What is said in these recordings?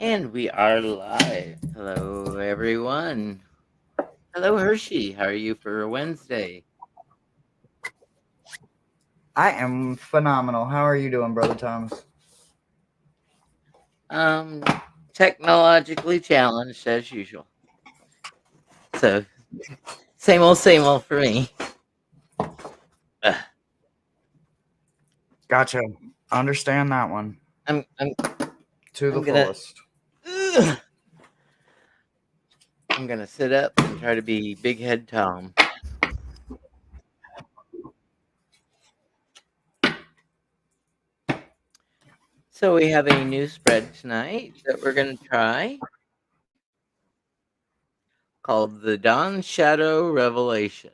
And we are live. Hello, everyone. Hello, Hershey. How are you for Wednesday? I am phenomenal. How are you doing, Brother Thomas? Um, Technologically challenged as usual. So, same old for me. Ugh. Gotcha. Understand that one I'm, I'm, to the I'm gonna, fullest. ugh. I'm gonna sit up and try to be Big Head Tom. So we have a new spread tonight that we're gonna try called the Dawn Shadow Revelation,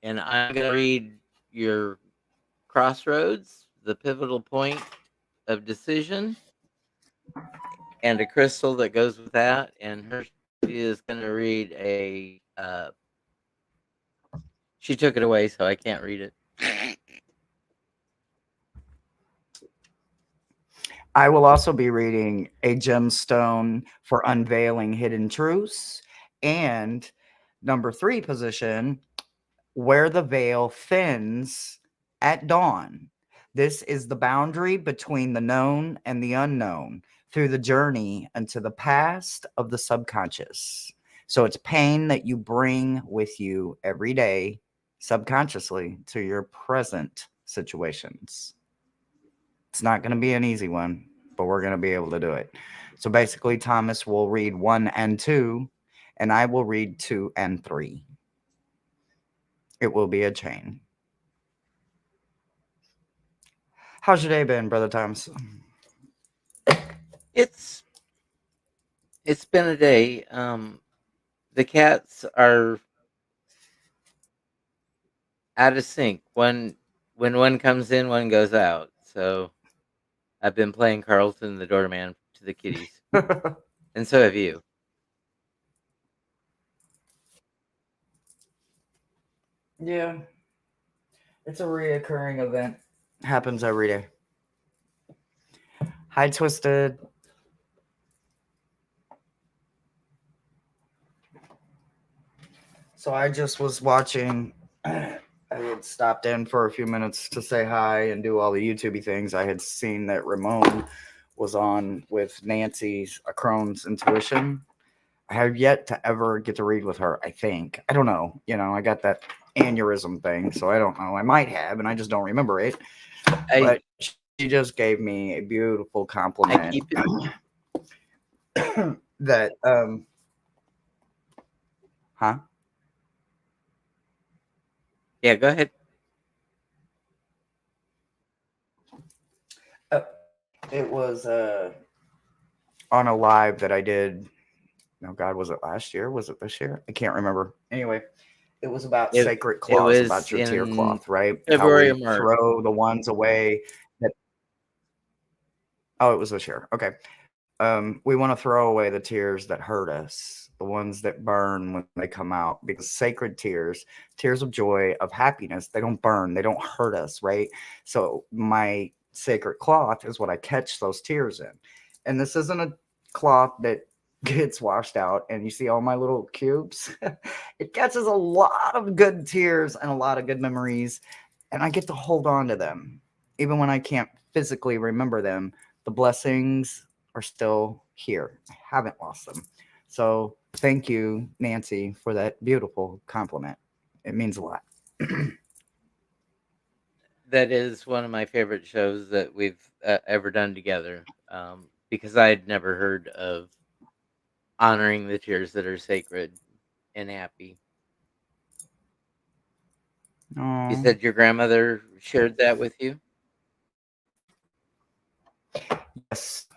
and I'm gonna read your crossroads, the pivotal point of decision, and a crystal that goes with that. And Hershey is going to read a. She took it away, so I can't read it. I will also be reading a gemstone for unveiling hidden truths and number 3 position, where the veil thins at dawn. This is the boundary between the known and the unknown through the journey into the past of the subconscious. So it's pain that you bring with you every day subconsciously to your present situations. It's not going to be an easy one, but we're going to be able to do it. So basically, Thomas will read 1 and 2, and I will read 2 and 3. It will be a chain. How's your day been, Brother Thomas? It's it's been a day. The cats are out of sync. When one comes in, one goes out. So I've been playing Carlton the doorman to the kitties, and so have you. Yeah, it's a reoccurring event. Happens every day. Hi, Twisted. So I just was watching. I had stopped in for a few minutes to say hi and do all the YouTubey things. I had seen that Ramon was on with Nancy's A Crone's Intuition. I have yet to ever get to read with her, I think. I don't know. I got that aneurysm thing, so I don't know. I might have, and I just don't remember it. I But she just gave me a beautiful compliment I keep it. that, huh? Yeah, go ahead. Uh, it was on a live that I did. Oh God, was it last year? Was it this year? I can't remember. Anyway, it was about It sacred it cloths, was about your tear in cloth, right? How February or we March. throw the ones away that. Oh, it was this year. Okay. We want to throw away the tears that hurt us, the ones that burn when they come out, because sacred tears, tears of joy, of happiness, they don't burn, they don't hurt us, right? So my sacred cloth is what I catch those tears in. And this isn't a cloth that gets washed out and you see all my little cubes. It catches a lot of good tears and a lot of good memories, and I get to hold on to them. Even when I can't physically remember them, the blessings are still here. I haven't lost them. So thank you, Nancy, for that beautiful compliment. It means a lot. That is one of my favorite shows that we've ever done together. Because I had never heard of honoring the tears that are sacred and happy. You Oh, said your grandmother shared that with you. yes.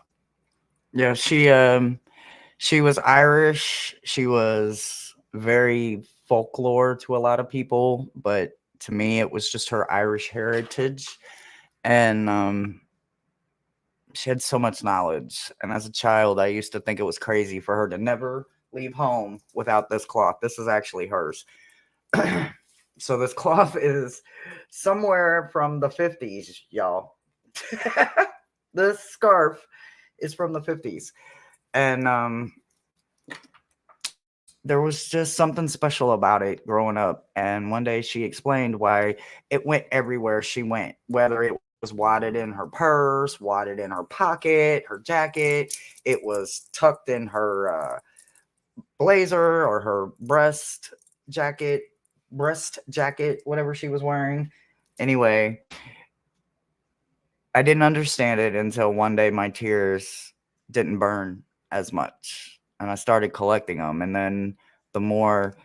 Yeah, she was Irish. She was very folklore to a lot of people, but to me it was just her Irish heritage. And she had so much knowledge. And as a child, I used to think it was crazy for her to never leave home without this cloth. This is actually hers. So this cloth is somewhere from the 50s, y'all. This scarf It's from the 50s. And there was just something special about it growing up. And one day she explained why it went everywhere she went, whether it was wadded in her purse, wadded in her pocket, her jacket, it was tucked in her blazer or her breast jacket, whatever she was wearing. Anyway, I didn't understand it until one day my tears didn't burn as much. And I started collecting them. And then the more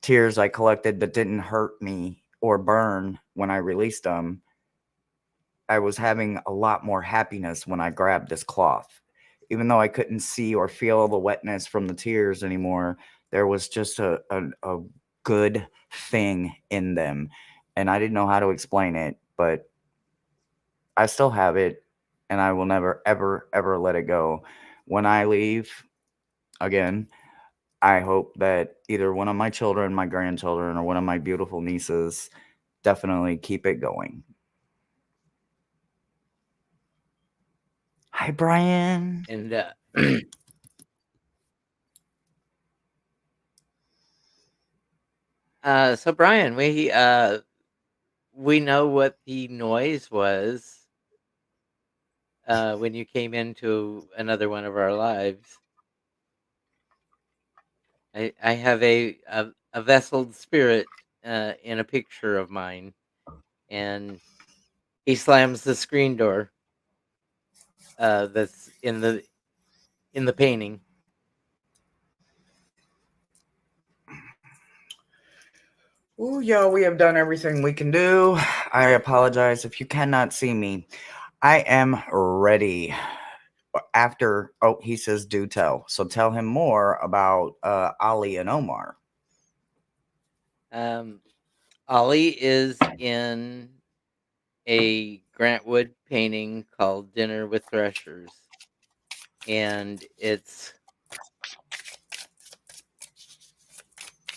tears I collected that didn't hurt me or burn when I released them, I was having a lot more happiness when I grabbed this cloth. Even though I couldn't see or feel the wetness from the tears anymore, there was just a good thing in them. And I didn't know how to explain it, but I still have it and I will never, ever, ever let it go. When I leave, again, I hope that either one of my children, my grandchildren, or one of my beautiful nieces definitely keep it going. Hi, Brian. And so Brian, we know what the noise was when you came into another one of our lives. I have a vesseled spirit in a picture of mine, and he slams the screen door that's in the painting. Oh, yeah, we have done everything we can do. I apologize if you cannot see me. I am ready. After, oh, he says, do tell. So tell him more about Ali and Omar. Um, Ollie is in a Grant Wood painting called Dinner with Threshers, and it's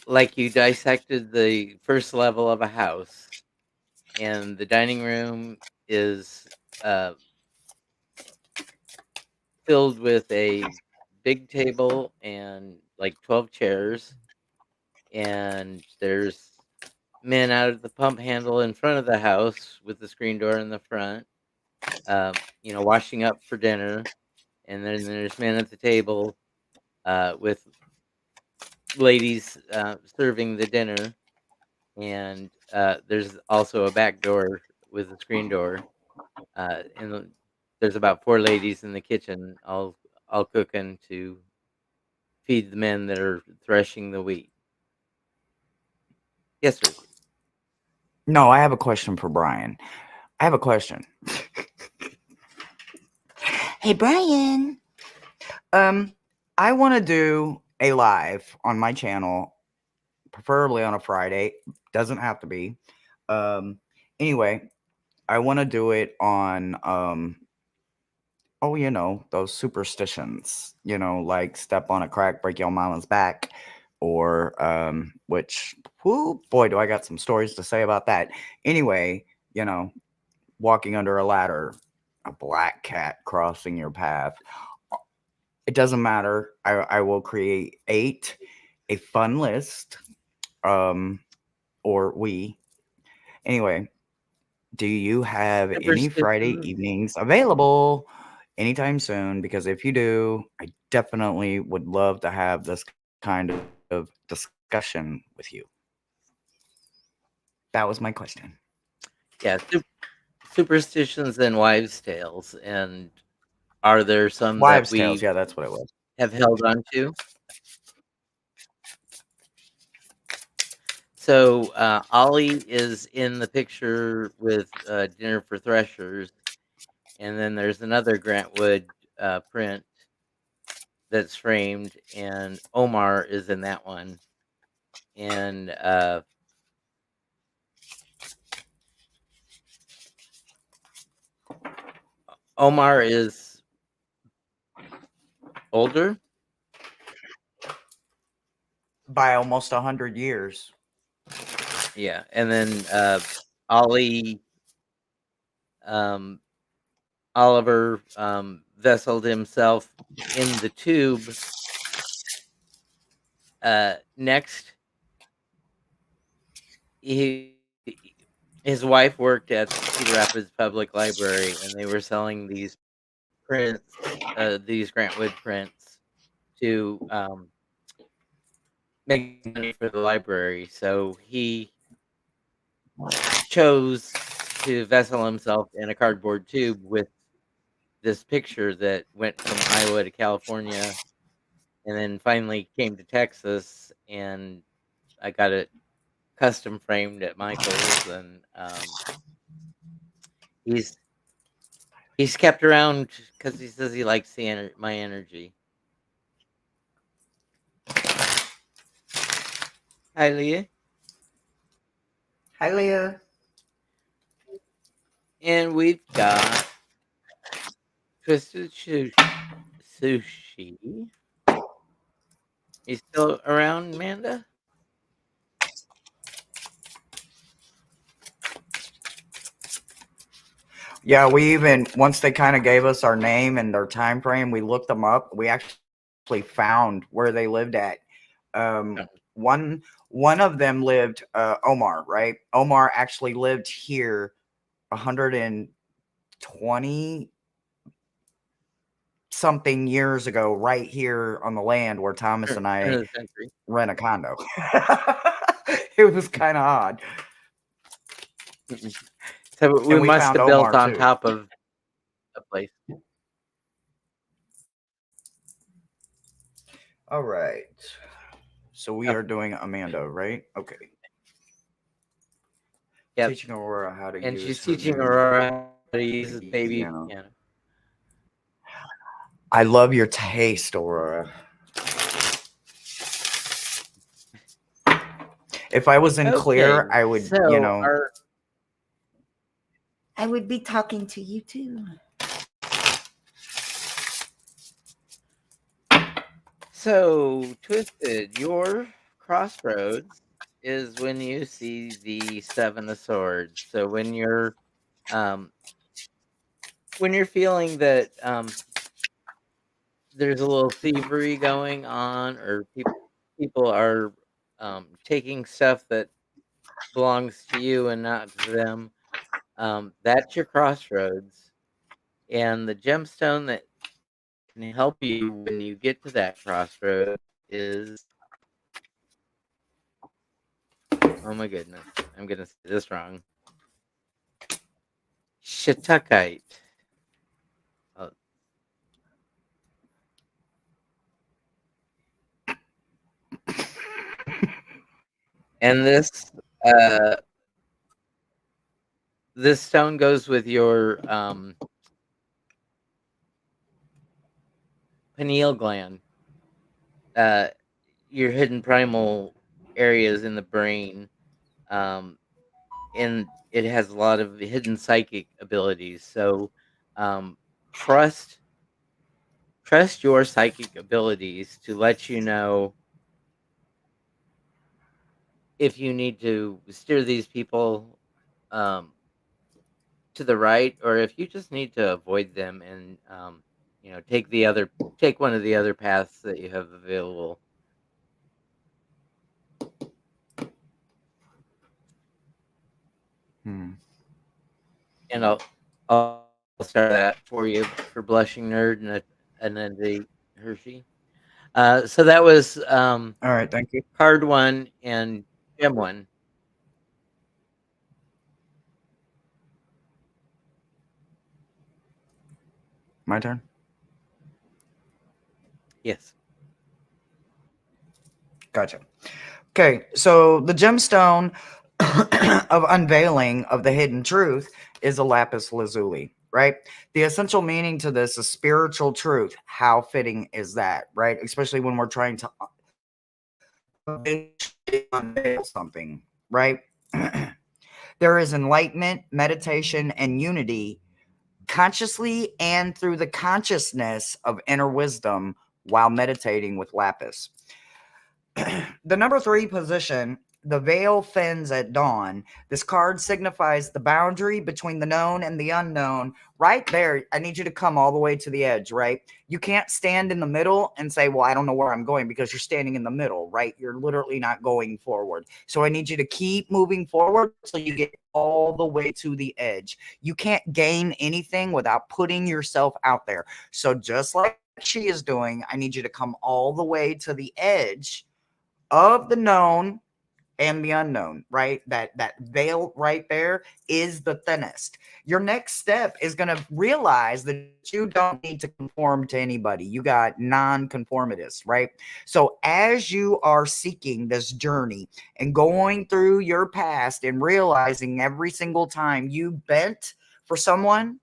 like you dissected the first level of a house, and the dining room is uh, filled with a big table and like 12 chairs, and there's men out at the pump handle in front of the house with the screen door in the front, washing up for dinner, and then there's men at the table with ladies serving the dinner, and there's also a back door with a screen door, there's about four ladies in the kitchen, all cooking to feed the men that are threshing the wheat. Yes, sir. No, I have a question for Brian. I have a question. Hey, Brian. Um, I want to do a live on my channel, preferably on a Friday. Doesn't have to be. Um, anyway, I want to do it on oh, those superstitions, like step on a crack, break your mama's back, or which, whoo, boy, do I got some stories to say about that. Anyway, walking under a ladder, a black cat crossing your path. It doesn't matter. I will create a fun list, um, or we. Anyway, do you have any Friday Superstitions. evenings available anytime soon? Because if you do, I definitely would love to have this kind of discussion with you. That was my question. Yeah, superstitions and wives' tales. And are there some that Wives' tales. we Yeah, that's what it was. have held on to? So Ollie is in the picture with Dinner for Threshers, and then there's another Grant Wood print that's framed, and Omar is in that one. And Omar is older. By almost 100 years. Yeah, and then Ollie, um, Oliver vesseled himself in the tube. Next, his wife worked at the Cedar Rapids Public Library, and they were selling these prints, these Grant Wood prints, to make money for the library. So he chose to vessel himself in a cardboard tube with this picture that went from Iowa to California, and then finally came to Texas, and I got it custom framed at Michael's, and he's he's kept around because he says he likes my energy. Hi, Leah. Hi, Leah. And we've got Twisted Sushi. You still around, Amanda? Yeah, we even once they kind of gave us our name and their time frame, we looked them up. We actually found where they lived at. Um, No. one of them lived Omar, right? Omar actually lived here 120 something years ago, right here on the land where Thomas and Turn I of the century. rent a condo. It was kind of odd. Mm-mm. So we And we must found have built Omar on too. top of a place. All right. So we Oh, are doing Amanda, right? Okay. yep. Teaching Aurora how to And use she's her teaching new Aurora how to use the baby baby piano. piano. I love your taste, Aurora. If I was in Okay, clear, I would, so our I would be talking to you too. Twisted, your crossroads is when you see the Seven of Swords. So um when you're feeling that there's a little thievery going on, or people are taking stuff that belongs to you and not to them, that's your crossroads. And the gemstone that can help you when you get to that crossroad is, oh my goodness, I'm gonna say this wrong. Shiitakite. Uh, and uh this stone goes with your pineal gland, uh your hidden primal areas in the brain, um and it has a lot of hidden psychic abilities. So um trust trust your psychic abilities to let you know if you need to steer these people um to the right, or if you just need to avoid them, and take one of the other paths that you have available. And I'll start that for you for blushing nerd, and then the Hershey. So that was All right, thank you. card one and gem one. My turn. Yes. Gotcha. Okay, so the gemstone of unveiling of the hidden truth is a lapis lazuli, right? The essential meaning to this is spiritual truth. How fitting is that, right? Especially when we're trying to unveil something, right? There is enlightenment, meditation, and unity consciously and through the consciousness of inner wisdom while meditating with lapis. The number 3 position the veil thins at dawn. This card signifies the boundary between the known and the unknown. Right there, I need you to come all the way to the edge, right? You can't stand in the middle and say, well, I don't know where I'm going, because you're standing in the middle, right? You're literally not going forward. So I need you to keep moving forward so you get all the way to the edge. You can't gain anything without putting yourself out there. So just like she is doing, I need you to come all the way to the edge of the known and the unknown, right? That veil right there is the thinnest. Your next step is going to realize that you don't need to conform to anybody. You got non-conformists, right? So as you are seeking this journey and going through your past and realizing every single time you bent for someone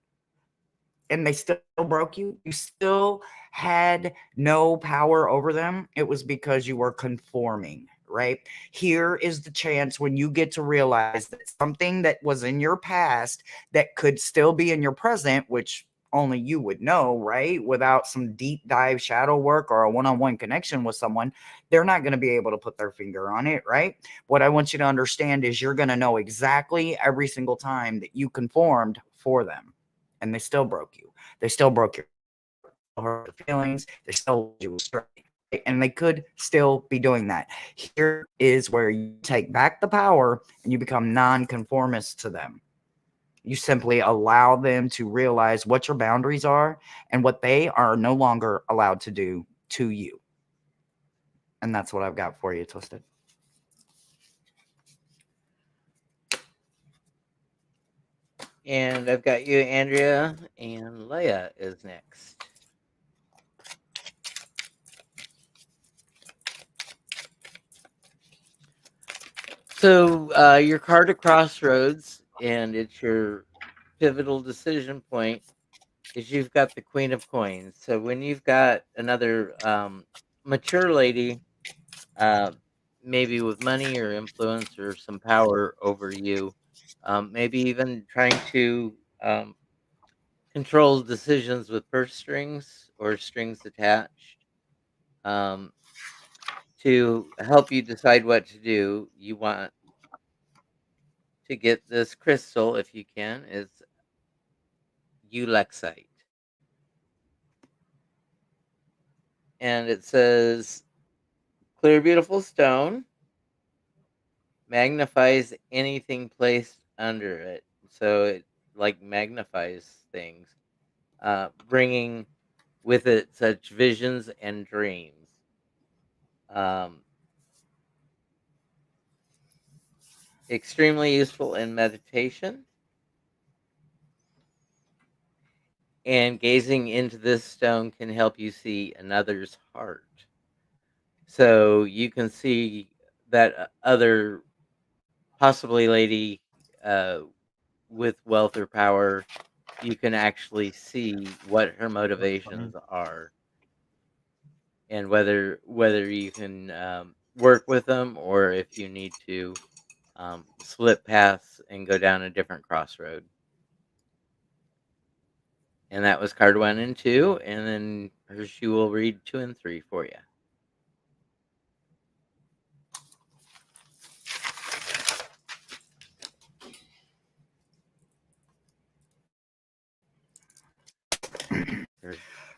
and they still broke you, you still had no power over them, it was because you were conforming, right? Here is the chance when you get to realize that something that was in your past that could still be in your present, which only you would know, right? Without some deep dive shadow work or a one-on-one connection with someone, they're not going to be able to put their finger on it, right? What I want you to understand is you're going to know exactly every single time that you conformed for them and they still broke you. They still broke your hurt your feelings. They still led you astray. And they could still be doing that. Here is where you take back the power and you become non-conformist to them. You simply allow them to realize what your boundaries are and what they are no longer allowed to do to you. And that's what I've got for you, Twisted. And I've got you, Andrea, and Leia is next. So your card of crossroads, and it's your pivotal decision point, is you've got the Queen of Coins. So when you've got another mature lady, uh, maybe with money or influence or some power over you, maybe even trying to control decisions with purse strings or strings attached, um, to help you decide what to do, you want to get this crystal, if you can, is Ulexite. And it says, clear, beautiful stone, magnifies anything placed under it. So it like magnifies things, bringing with it such visions and dreams. Um, Extremely useful in meditation, and gazing into this stone can help you see another's heart. So you can see that other possibly lady, uh, with wealth or power. You can actually see what her motivations are, and whether you can work with them, or if you need to split paths and go down a different crossroad. And that was card 1 and 2, and then Hershe will read 2 and 3 for you.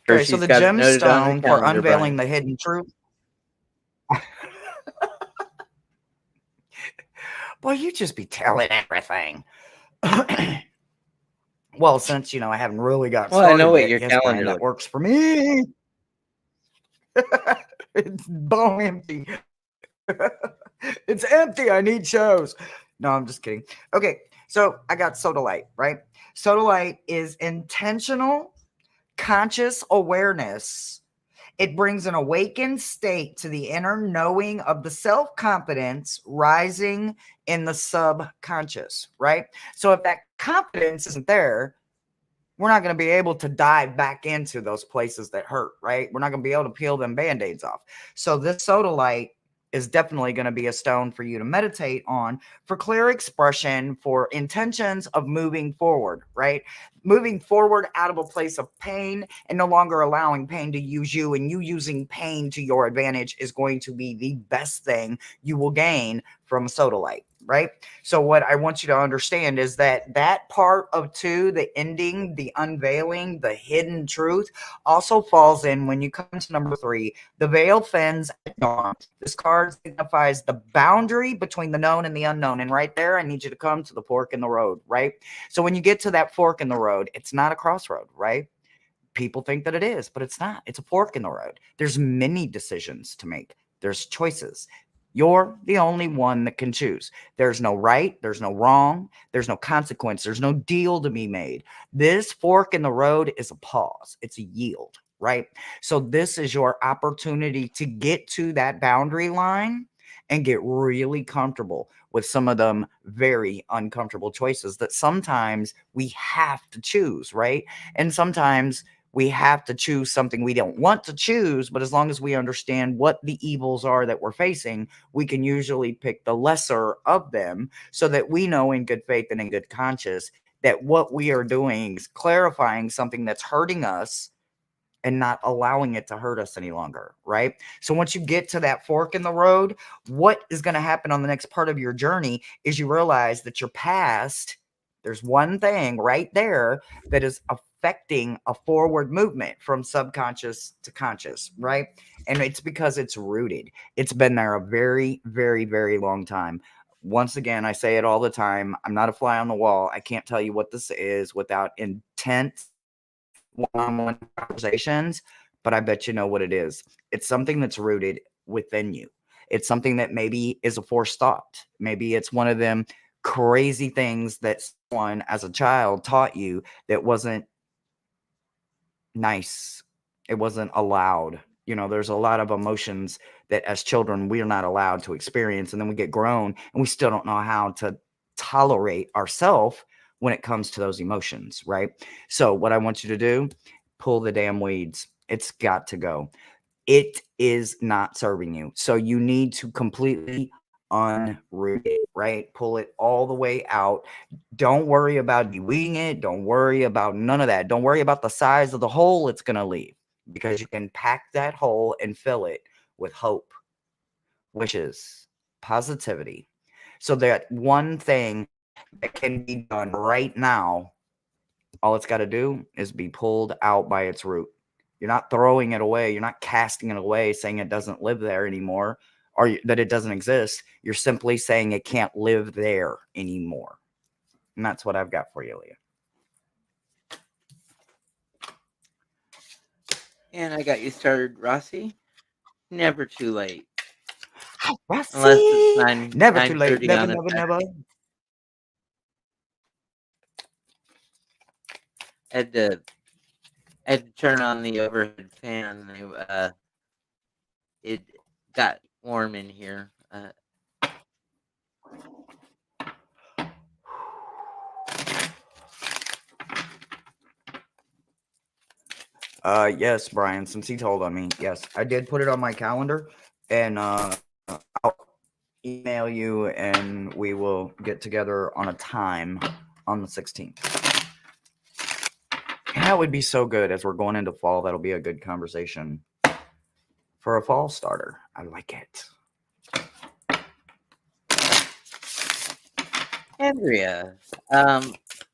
Okay, so Hershe's the got it noted on her gemstone for calendar, unveiling Brian. the hidden truth. Boy, you just be telling everything. Well, since I haven't really got Well, I know started what yet, your yes, calendar Brian, that looks. works for me. It's bone empty. It's empty. I need shows. No, I'm just kidding. Okay, so I got Sodalite, right? Sodalite is intentional, conscious awareness. It brings an awakened state to the inner knowing of the self-confidence rising in the subconscious, right? So if that confidence isn't there, we're not going to be able to dive back into those places that hurt, right? We're not going to be able to peel them band-aids off. So this Sodalite is definitely going to be a stone for you to meditate on for clear expression, for intentions of moving forward, right? Moving forward out of a place of pain and no longer allowing pain to use you, and you using pain to your advantage is going to be the best thing you will gain from a sodalite, right? So what I want you to understand is that that part of 2, the ending, the unveiling, the hidden truth, also falls in when you come to number 3, the veil thins at dawn. This card signifies the boundary between the known and the unknown. And right there, I need you to come to the fork in the road, right? So when you get to that fork in the road, it's not a crossroad, right? People think that it is, but it's not. It's a fork in the road. There's many decisions to make. There's choices. You're the only one that can choose. There's no right. There's no wrong. There's no consequence. There's no deal to be made. This fork in the road is a pause. It's a yield, right? So this is your opportunity to get to that boundary line and get really comfortable with some of them very uncomfortable choices that sometimes we have to choose, right? And sometimes we have to choose something we don't want to choose, but as long as we understand what the evils are that we're facing, we can usually pick the lesser of them so that we know in good faith and in good conscience that what we are doing is clarifying something that's hurting us and not allowing it to hurt us any longer, right? So once you get to that fork in the road, what is going to happen on the next part of your journey is you realize that your past, there's one thing right there that is affecting a forward movement from subconscious to conscious, right? And it's because it's rooted. It's been there a very, very, very long time. Once again, I say it all the time. I'm not a fly on the wall. I can't tell you what this is without intense one-on-one conversations, but I bet you know what it is. It's something that's rooted within you. It's something that maybe is a forced thought. Maybe it's one of them crazy things that someone as a child taught you that wasn't nice. It wasn't allowed. You know, there's a lot of emotions that as children we're not allowed to experience. And then we get grown and we still don't know how to tolerate ourselves when it comes to those emotions, right? So, what I want you to do, pull the damn weeds. It's got to go. It is not serving you. So, you need to completely unroot it, right? Pull it all the way out. Don't worry about deweeding it. Don't worry about none of that. Don't worry about the size of the hole it's going to leave because you can pack that hole and fill it with hope, wishes, positivity. So that one thing that can be done right now, all it's got to do is be pulled out by its root. You're not throwing it away. You're not casting it away, saying it doesn't live there anymore or that it doesn't exist. You're simply saying it can't live there anymore. And that's what I've got for you, Leah. And I got you started, Rossi. Never too late. Unless it's Rossi! Never too late. 9:30 Never, on a never, never. Saturday. Had to had to turn on the overhead fan. It got warm in here. Yes, Brian, since he told on me, yes, I did put it on my calendar, and I'll email you, and we will get together on a time on the 16th. And that would be so good as we're going into fall. That'll be a good conversation for a fall starter. I like it. Andrea,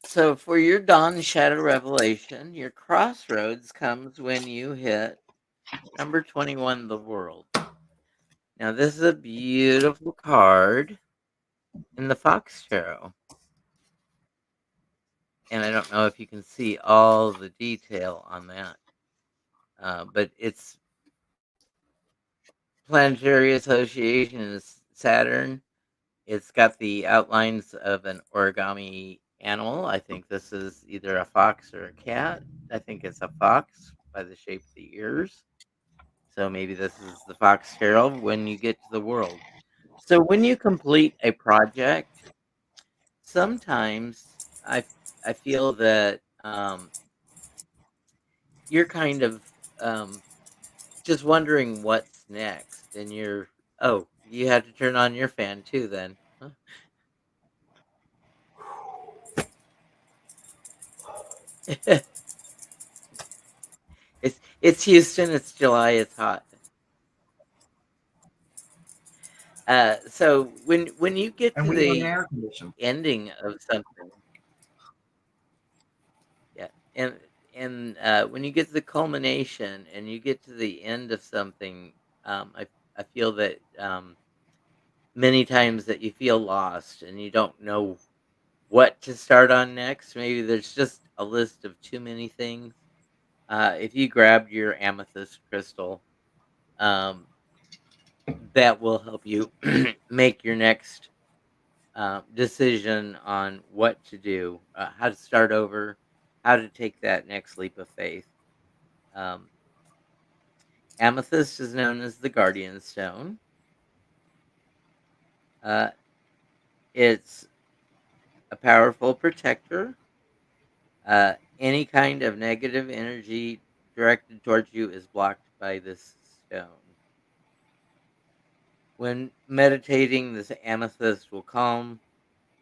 so for your dawn shadow revelation, your crossroads comes when you hit number 21, the world. Now, this is a beautiful card in the Fox Tarot. And I don't know if you can see all the detail on that. But it's planetary association is Saturn. It's got the outlines of an origami animal. I think this is either a fox or a cat. I think it's a fox by the shape of the ears. So maybe this is the Fox Herald when you get to the world. So when you complete a project, sometimes I feel that you're kind of just wondering what's next, and you're you had to turn on your fan too then. Huh? It's Houston, it's July, it's hot. So when you get And to we run the the air conditioner. ending of something, yeah, and when you get to the culmination and you get to the end of something, I feel that many times that you feel lost and you don't know what to start on next. Maybe there's just a list of too many things. If you grabbed your amethyst crystal, um, that will help you make your next decision on what to do, how to start over, how to take that next leap of faith. Um, Amethyst is known as the guardian stone. Uh, it's a powerful protector. Any kind of negative energy directed towards you is blocked by this stone. When meditating, this amethyst will calm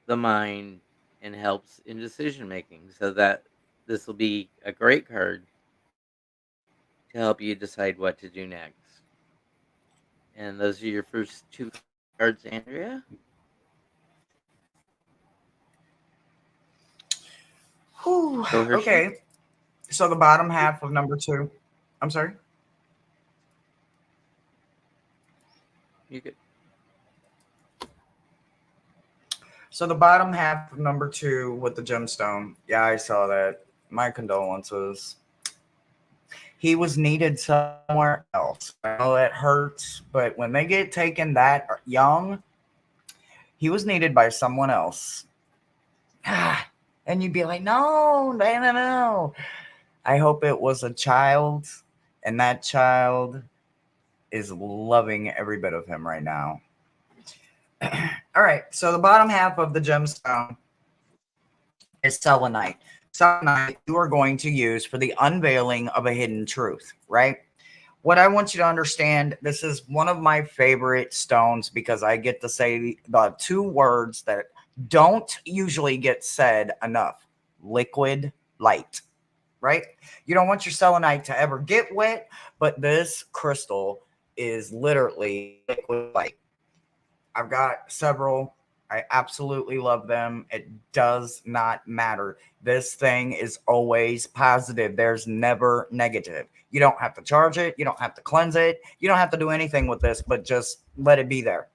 the mind and helps in decision making. So that this will be a great card to help you decide what to do next. And those are your first two cards, Andrea. Whew. Go Hershey. Okay. So the bottom half of number two. I'm sorry. You could. So the bottom half of number two with the gemstone. Yeah, I saw that. My condolences. He was needed somewhere else. I know it hurts, but when they get taken that young, he was needed by someone else. And you'd be like, no, no, no, no. I hope it was a child, and that child is loving every bit of him right now. All right, so the bottom half of the gemstone is selenite. Selenite you are going to use for the unveiling of a hidden truth, right? What I want you to understand, this is one of my favorite stones because I get to say the two words that don't usually get said enough: liquid light, right? You don't want your selenite to ever get wet, but this crystal is literally liquid light. I've got several. I absolutely love them. It does not matter. This thing is always positive. There's never negative. You don't have to charge it. You don't have to cleanse it. You don't have to do anything with this, but just let it be there.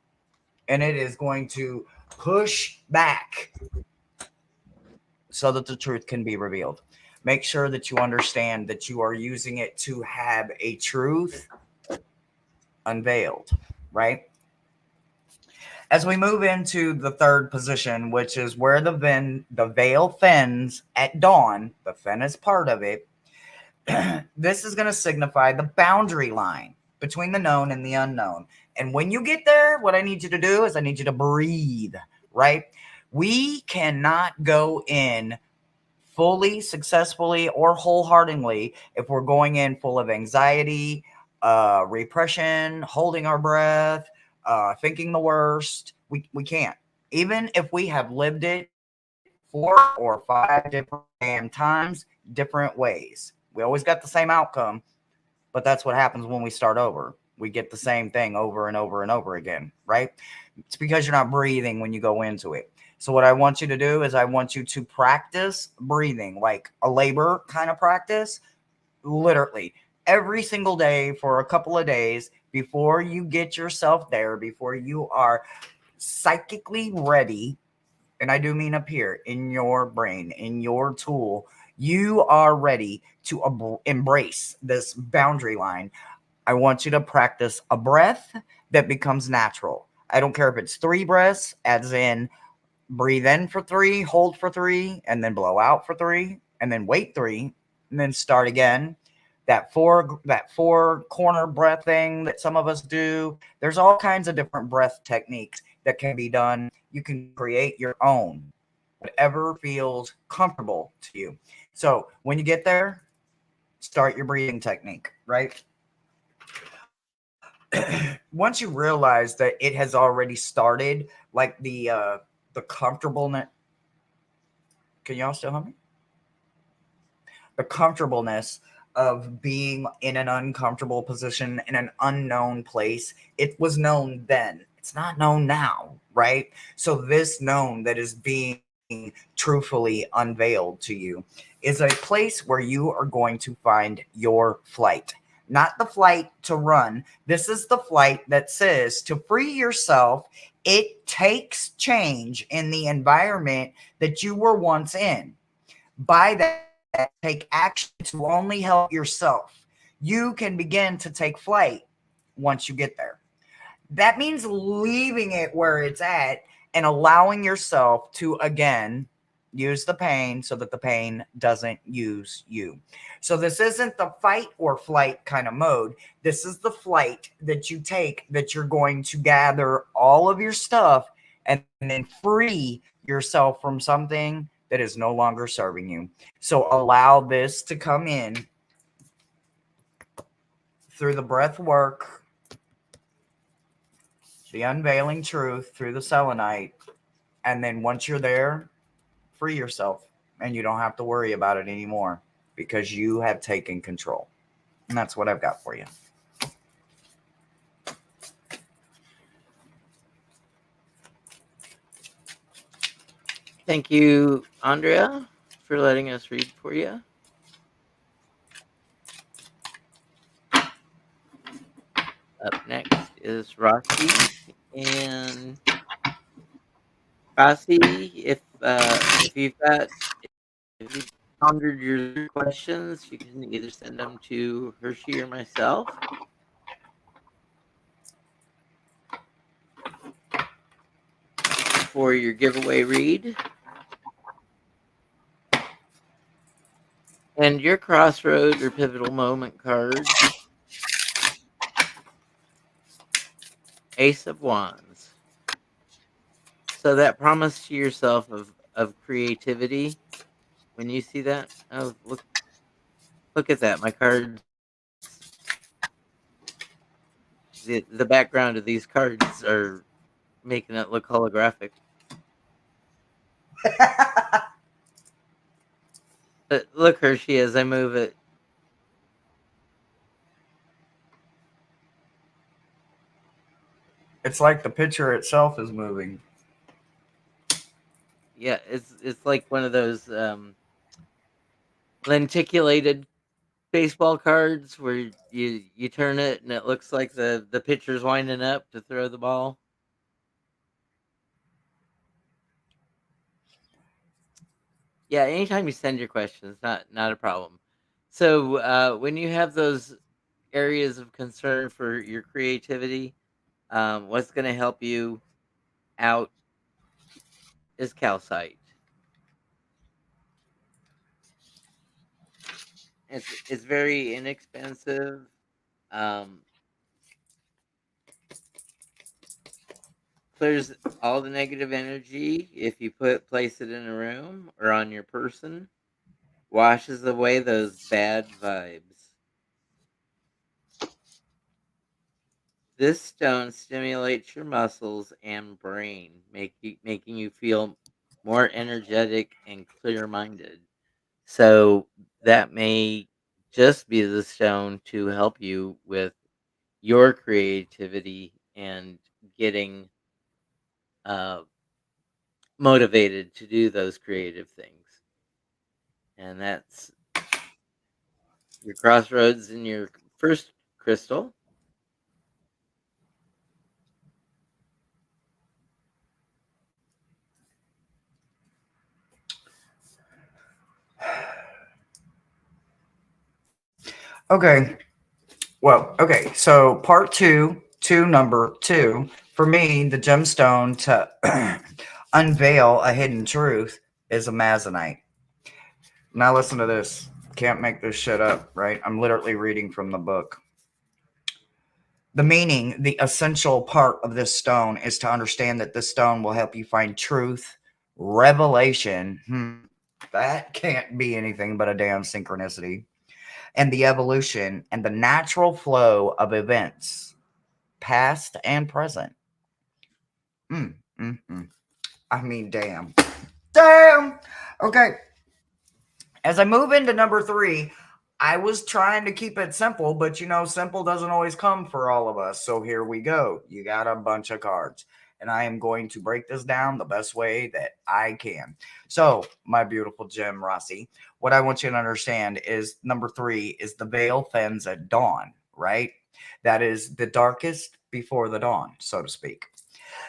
And it is going to push back so that the truth can be revealed. Make sure that you understand that you are using it to have a truth unveiled, right? As we move into the third position, which is where the veil thins at dawn, the thin is part of it. This is going to signify the boundary line between the known and the unknown. And when you get there, what I need you to do is I need you to breathe, right? We cannot go in fully, successfully, or wholeheartedly if we're going in full of anxiety, repression, holding our breath, thinking the worst. We can't. Even if we have lived it 4 or 5 different damn times, different ways. We always got the same outcome, but that's what happens when we start over. We get the same thing over and over and over again, right? It's because you're not breathing when you go into it. So what I want you to do is I want you to practice breathing, like a labor kind of practice, literally every single day for a couple of days before you get yourself there, before you are psychically ready. And I do mean up here in your brain, in your tool, you are ready to embrace this boundary line. I want you to practice a breath that becomes natural. I don't care if it's 3 breaths, as in breathe in for 3, hold for 3, and then blow out for 3, and then wait 3, and then start again. That four corner breath thing that some of us do. There's all kinds of different breath techniques that can be done. You can create your own, whatever feels comfortable to you. So when you get there, start your breathing technique, right? once you realize that it has already started, like the comfortableness. Can y'all still hear me? The comfortableness of being in an uncomfortable position in an unknown place. It was known then. It's not known now, right? So this known that is being truthfully unveiled to you is a place where you are going to find your flight. Not the flight to run. This is the flight that says to free yourself, it takes change in the environment that you were once in. By that, take action to only help yourself. You can begin to take flight once you get there. That means leaving it where it's at and allowing yourself to, again, use the pain so that the pain doesn't use you. So, this isn't the fight or flight kind of mode. This is the flight that you take, that you're going to gather all of your stuff and then free yourself from something that is no longer serving you. So, allow this to come in through the breath work, the unveiling truth through the selenite. And then once you're there, free yourself and you don't have to worry about it anymore because you have taken control. And that's what I've got for you. Thank you, Andrea, for letting us read for you. Up next is Rossi. And Rossi, if you've pondered your questions, you can either send them to Hershe or myself. For your giveaway read. And your crossroad or pivotal moment card, Ace of Wands. So that promise to yourself of creativity, when you see that, oh look at that. My cards, the background of these cards are making it look holographic. But look, Hershe, as I move it. It's like the picture itself is moving. Yeah, it's like one of those lenticulated baseball cards where you turn it and it looks like the pitcher's winding up to throw the ball. Yeah, anytime you send your questions, not a problem. So when you have those areas of concern for your creativity, what's going to help you out is calcite. It's very inexpensive. Um, Clears all the negative energy if you place it in a room or on your person. Washes away those bad vibes. This stone stimulates your muscles and brain, making you feel more energetic and clear-minded. So that may just be the stone to help you with your creativity and getting uh, motivated to do those creative things. And that's your crossroads in your first crystal. Okay. Well, okay. So part two, number two, for me, the gemstone to unveil a hidden truth is a Amazonite. Now listen to this. Can't make this shit up, right? I'm literally reading from the book. The meaning, the essential part of this stone is to understand that this stone will help you find truth, revelation. That can't be anything but a damn synchronicity. And the evolution and the natural flow of events. past and present. Mm, mm, mm. I mean, damn. Damn! Okay, as I move into number 3, I was trying to keep it simple, but simple doesn't always come for all of us. So here we go. You got a bunch of cards, and I am going to break this down the best way that I can. So, my beautiful gem, Rossi, what I want you to understand is number 3 is the veil thins at dawn, right? That is the darkest before the dawn, so to speak.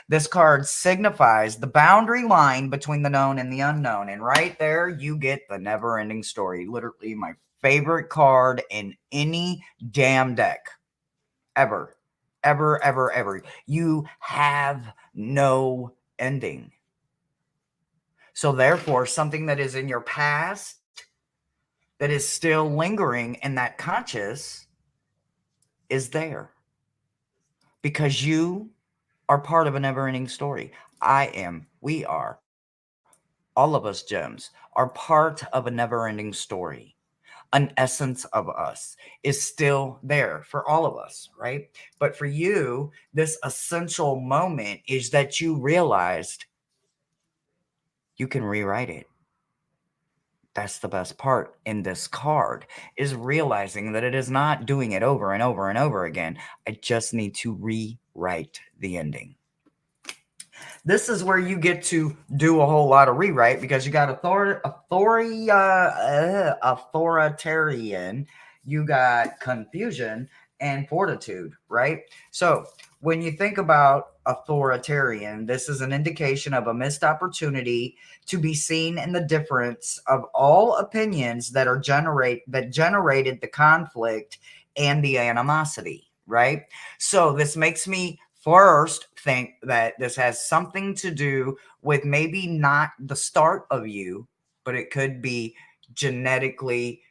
This card signifies the boundary line between the known and the unknown. And right there, you get the never ending story. Literally, my favorite card in any damn deck ever. Ever, ever, ever. You have no ending. So, therefore, something that is in your past that is still lingering in that conscious is there because you are part of a never ending story. I am. We are. All of us gems are part of a never ending story. An essence of us is still there for all of us, right? But for you, this essential moment is that you realized you can rewrite it. That's the best part in this card is realizing that it is not doing it over and over and over again. I just need to rewrite the ending. This is where you get to do a whole lot of rewrite because you got authoritarian, you got confusion and fortitude, right? So when you think about authoritarian, this is an indication of a missed opportunity to be seen in the difference of all opinions that generated the conflict and the animosity, right? So this makes me first think that this has something to do with maybe not the start of you, but it could be genetically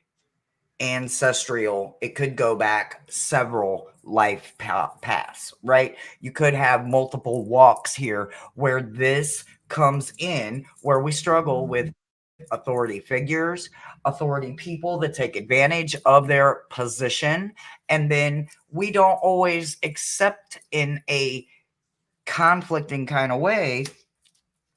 ancestral. It could go back several life paths, right? You could have multiple walks here where this comes in, where we struggle with authority figures, authority people that take advantage of their position, and then we don't always accept in a conflicting kind of way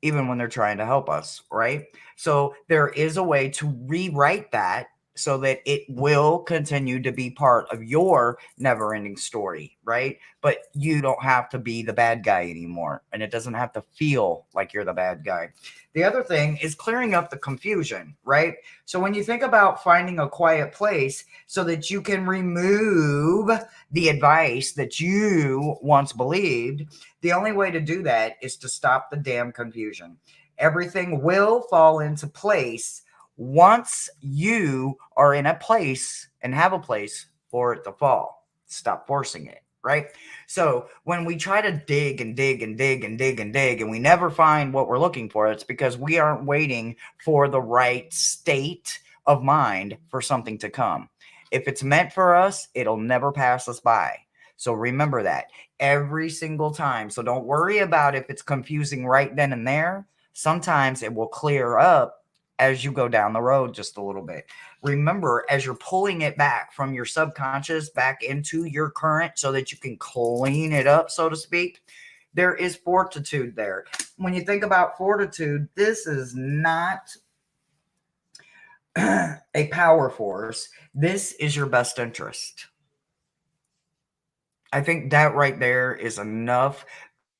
even when they're trying to help us, right? So there is a way to rewrite that so that it will continue to be part of your never ending story, right? But you don't have to be the bad guy anymore. And it doesn't have to feel like you're the bad guy. The other thing is clearing up the confusion, right? So when you think about finding a quiet place so that you can remove the advice that you once believed, the only way to do that is to stop the damn confusion. Everything will fall into place once you are in a place and have a place for it to fall. Stop forcing it, right? So when we try to dig and dig and dig and dig and dig and we never find what we're looking for, it's because we aren't waiting for the right state of mind for something to come. If it's meant for us, it'll never pass us by. So remember that every single time. So don't worry about if it's confusing right then and there. Sometimes it will clear up as you go down the road just a little bit. Remember, as you're pulling it back from your subconscious back into your current so that you can clean it up, so to speak, there is fortitude there. When you think about fortitude, this is not a power force. This is your best interest. I think that right there is enough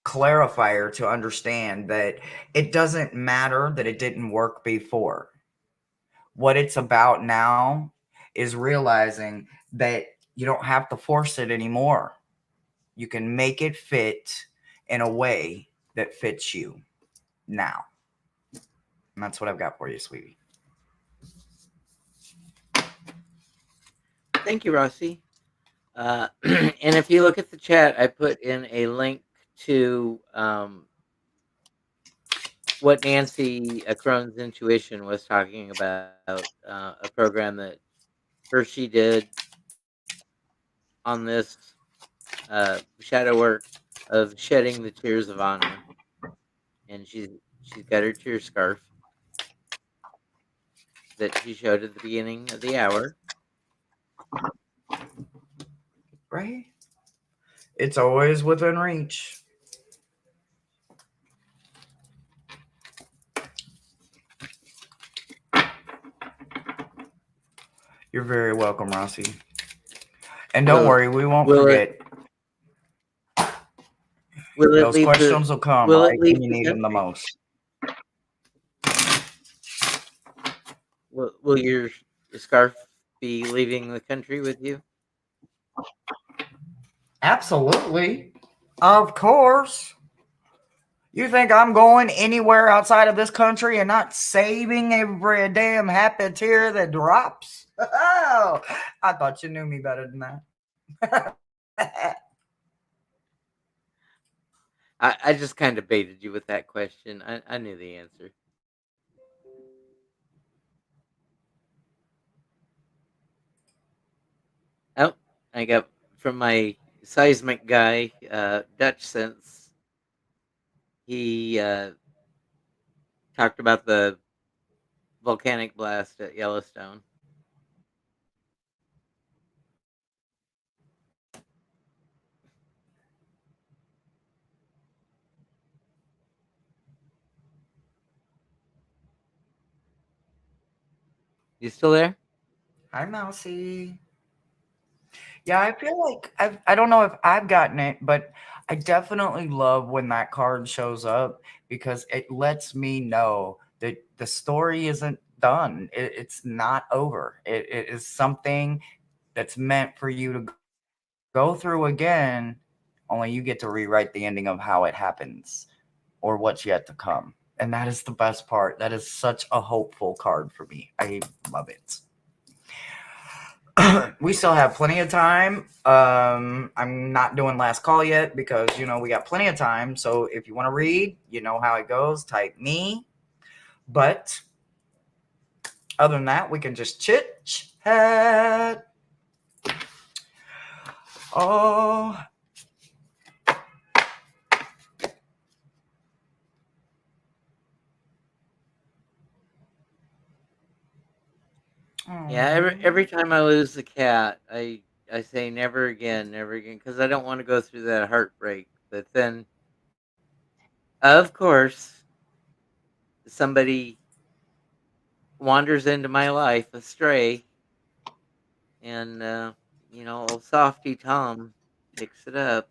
clarifier to understand that it doesn't matter that it didn't work before. What it's about now is realizing that you don't have to force it anymore. You can make it fit in a way that fits you now. And that's what I've got for you, sweetie. Thank you, Rossi. And if you look at the chat, I put in a link to what Nancy Crone's intuition was talking about, a program that Hershe did on this shadow work of shedding the tears of honor, and she's got her tear scarf that she showed at the beginning of the hour. Right? It's always within reach. You're very welcome, Rossi. And don't Will worry, we won't will it forget. will it Those leave the questions will come will it right leave when you the need them the country? most. Will your scarf be leaving the country with you? Absolutely. Of course. You think I'm going anywhere outside of this country and not saving every damn happy tear that drops? Oh, I thought you knew me better than that. I just kind of baited you with that question. I knew the answer. Oh, I got from my seismic guy, Dutch sense. He talked about the volcanic blast at Yellowstone. You still there? Hi, Mousy. Yeah, I feel like I don't know if I've gotten it, but I definitely love when that card shows up because it lets me know that the story isn't done. It's not over. It is something that's meant for you to go through again. Only you get to rewrite the ending of how it happens or what's yet to come. And that is the best part. That is such a hopeful card for me. I love it. We still have plenty of time. I'm not doing last call yet because we got plenty of time. So if you want to read, you know how it goes. Type me. But other than that, we can just chit chat. Oh, Yeah. Every time I lose the cat, I say never again, because I don't want to go through that heartbreak. But then, of course, somebody wanders into my life astray, and old softy Tom picks it up,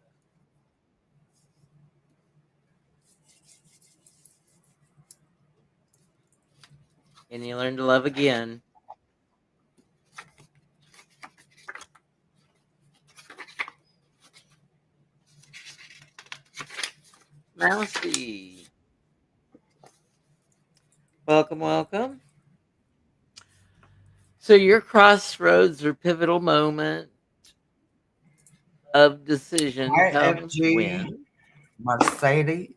and you learn to love again. Mousy, welcome, welcome. So your crossroads or pivotal moment of decision hi comes FG when Mercedes.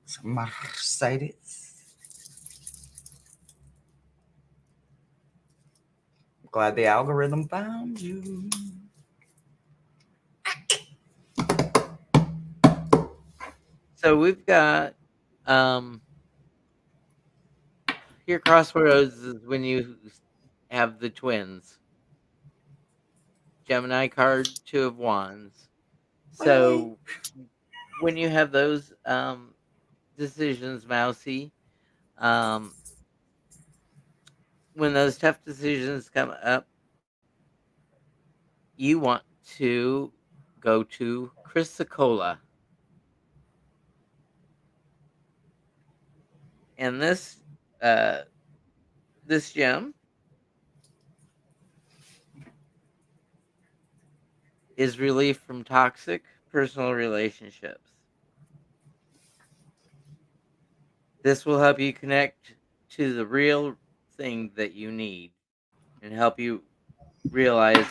Glad the algorithm found you. so we've got um your crossroads is when you have the twins. Gemini card, two of wands. Really? So when you have those decisions, Mousy, um when those tough decisions come up, you want to go to Chrysocolla. And uh this gem is relief from toxic personal relationships. This will help you connect to the real thing that you need and help you realize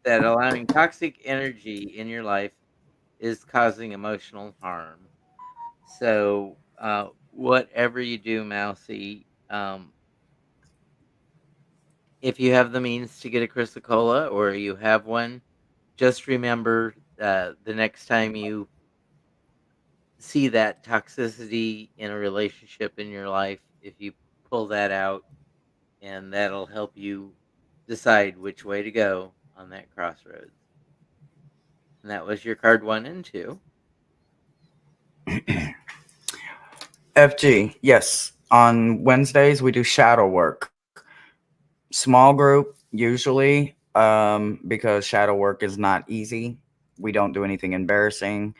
that allowing toxic energy in your life is causing emotional harm. So, whatever you do, Mousy, if you have the means to get a Chrysocolla or you have one, just remember the next time you see that toxicity in a relationship in your life, if you pull that out, and that'll help you decide which way to go on that crossroads. And that was your card 1 and 2. FG, yes. On Wednesdays, we do shadow work. Small group, usually, because shadow work is not easy. We don't do anything embarrassing.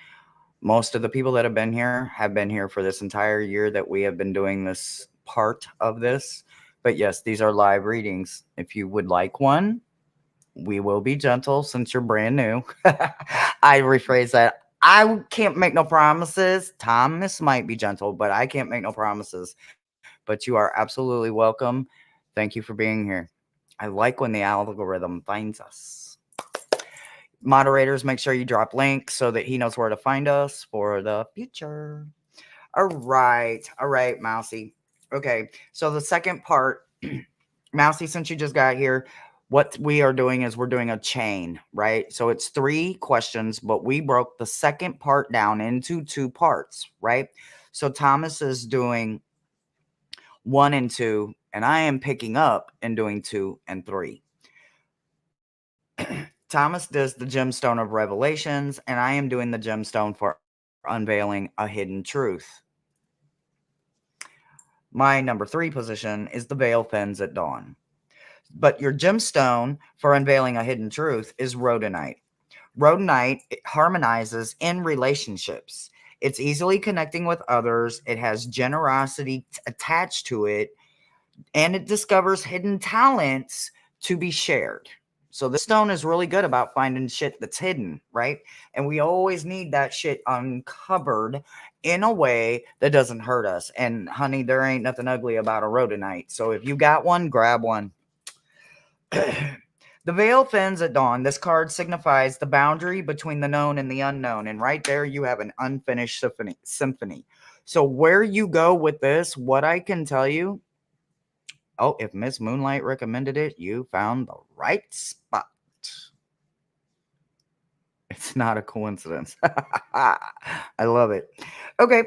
Most of the people that have been here for this entire year that we have been doing this part of this. But yes, these are live readings. If you would like one, we will be gentle since you're brand new. I rephrase that. I can't make no promises. Thomas might be gentle, but I can't make no promises. But you are absolutely welcome. Thank you for being here. I like when the algorithm finds us. Moderators, make sure you drop links so that he knows where to find us for the future. All right, Mousy. Okay, so the second part, Mousy, since you just got here, what we are doing is we're doing a chain, right? So it's 3 questions, but we broke the second part down into 2 parts, right? So Thomas is doing 1 and 2, and I am picking up and doing 2 and 3. Thomas does the gemstone of revelations, and I am doing the gemstone for unveiling a hidden truth. My number 3 position is the veil thins at dawn. But your gemstone for unveiling a hidden truth is rhodonite. Rhodonite harmonizes in relationships. It's easily connecting with others. It has generosity attached to it, and it discovers hidden talents to be shared. So this stone is really good about finding shit that's hidden, right? And we always need that shit uncovered in a way that doesn't hurt us. And honey, there ain't nothing ugly about a rhodonite. So if you got one, grab one. The veil thins at dawn. This card signifies the boundary between the known and the unknown. And right there, you have an unfinished symphony. So where you go with this, what I can tell you, oh, if Miss Moonlight recommended it, you found the right spot. It's not a coincidence. I love it. Okay.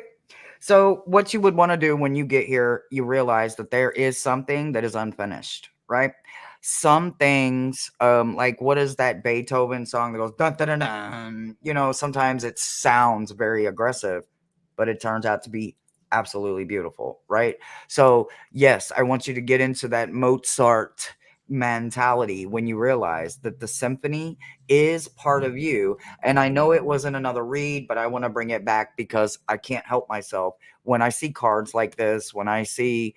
So what you would want to do when you get here, you realize that there is something that is unfinished, right? Some things, like what is that Beethoven song that goes dun dun dun dun? You know, sometimes it sounds very aggressive, but it turns out to be absolutely beautiful, right? So yes, I want you to get into that Mozart mentality when you realize that the symphony is part of you. And I know it wasn't another read, but I want to bring it back because I can't help myself when I see cards like this, when I see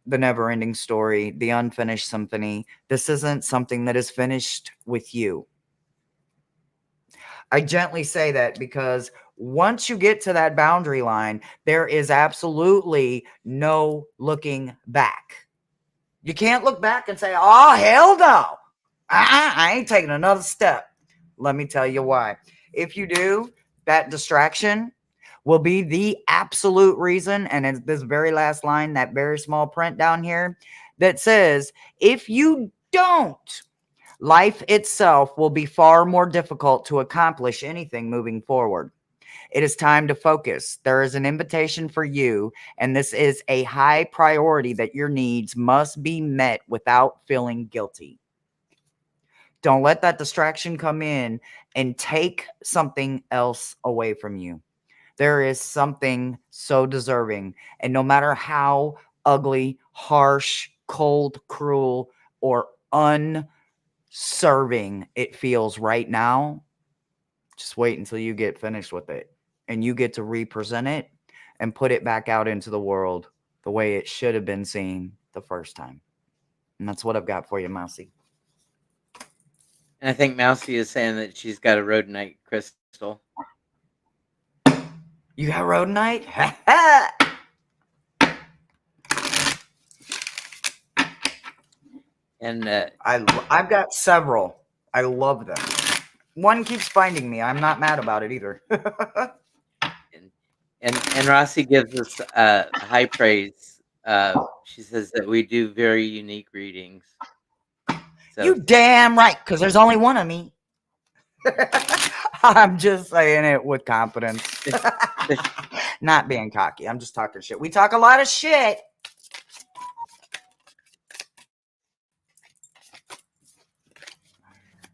the never ending story, the unfinished symphony. This isn't something that is finished with you. I gently say that because once you get to that boundary line, there is absolutely no looking back. You can't look back and say, oh, hell no. I ain't taking another step. Let me tell you why. If you do, that distraction will be the absolute reason. And it's this very last line, that very small print down here that says, if you don't, life itself will be far more difficult to accomplish anything moving forward. It is time to focus. There is an invitation for you, and this is a high priority that your needs must be met without feeling guilty. Don't let that distraction come in and take something else away from you. There is something so deserving, and no matter how ugly, harsh, cold, cruel, or unserving it feels right now, just wait until you get finished with it and you get to represent it and put it back out into the world the way it should have been seen the first time. And that's what I've got for you, Mousy. And I think Mousy is saying that she's got a rhodonite crystal. You got rhodonite? And I've got several. I love them. One keeps finding me. I'm not mad about it either. and Rossi gives us high praise. She says that we do very unique readings. So, you damn right, because there's only one of me. I'm just saying it with confidence. Not being cocky. I'm just talking shit. We talk a lot of shit.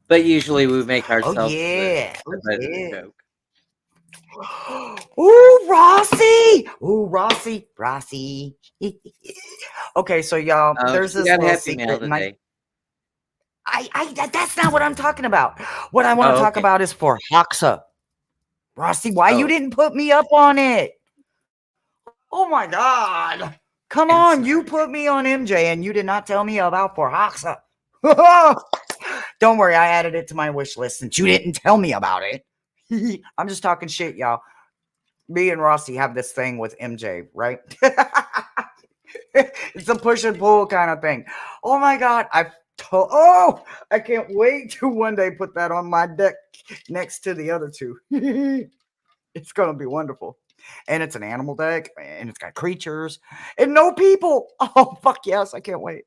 But usually we make Oh ourselves yeah. the Oh butt of the yeah. joke. Ooh, Rossi. Ooh, Rossi. Rossi. Okay, so y'all, there's She this got little Happy Mail secret, and today. that's not what I'm talking about. What I want to Oh, talk okay. about is for Hoxa. Rossi, why you Oh, didn't put me up on it? Oh my God. Come and on, you put Snark. me on MJ and you did not tell me about for Hoxa. Don't worry, I added it to my wish list since you didn't tell me about it. I'm just talking shit, y'all. Me and Rossi have this thing with MJ, right? It's a push and pull kind of thing. Oh my God. I can't wait to one day put that on my deck next to the other two. It's going to be wonderful. And it's an animal deck and it's got creatures and no people. Oh, fuck yes. I can't wait.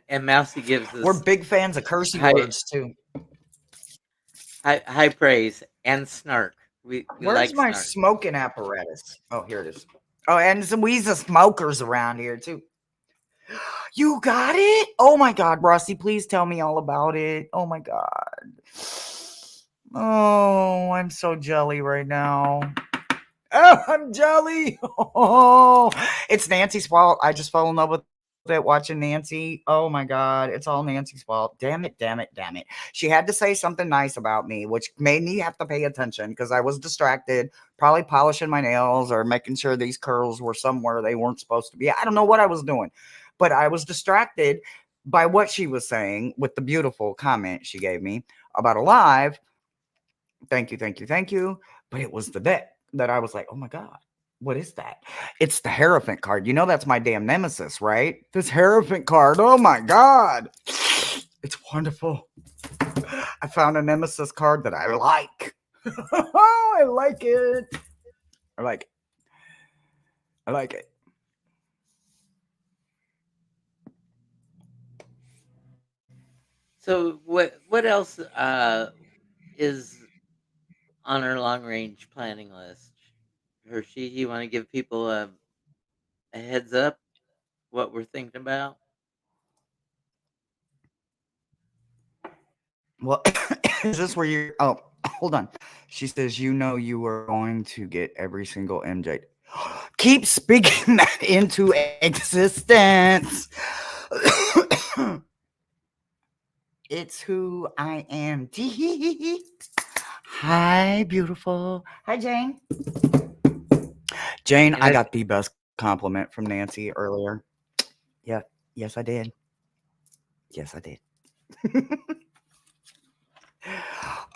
And Mousy gives We're us big fans of cursey high words too. high praise and Snark. We Where's like my Snark. smoking apparatus? Oh, here it is. Oh, and some we's the smokers around here too. You got it? Oh my God, Rossi, please tell me all about it. Oh my God. Oh, I'm so jelly right now. Oh, I'm jelly. Oh, it's Nancy's fault. I just fell in love with it watching Nancy. Oh my God. It's all Nancy's fault. Damn it, damn it, damn it. She had to say something nice about me, which made me have to pay attention because I was distracted, probably polishing my nails or making sure these curls were somewhere they weren't supposed to be. I don't know what I was doing, but I was distracted by what she was saying with the beautiful comment she gave me about a live. Thank you, thank you, thank you. But it was the deck that I was like, oh my God, what is that? It's the Hierophant card. You know, that's my damn nemesis, right? This Hierophant card. Oh my God. It's wonderful. I found a nemesis card that I like. I like it. I like it. I like it. So what else is on our long range planning list? Hershey, you want to give people a heads up what we're thinking about? Well, is this where you're? Oh, hold on. She says, you know, you were going to get every single MJ. Keep speaking that into existence. It's who I am. Hi, beautiful. Hi, Jane. Jane, And I I got the best compliment from Nancy earlier. Yeah, yes, I did. Yes, I did.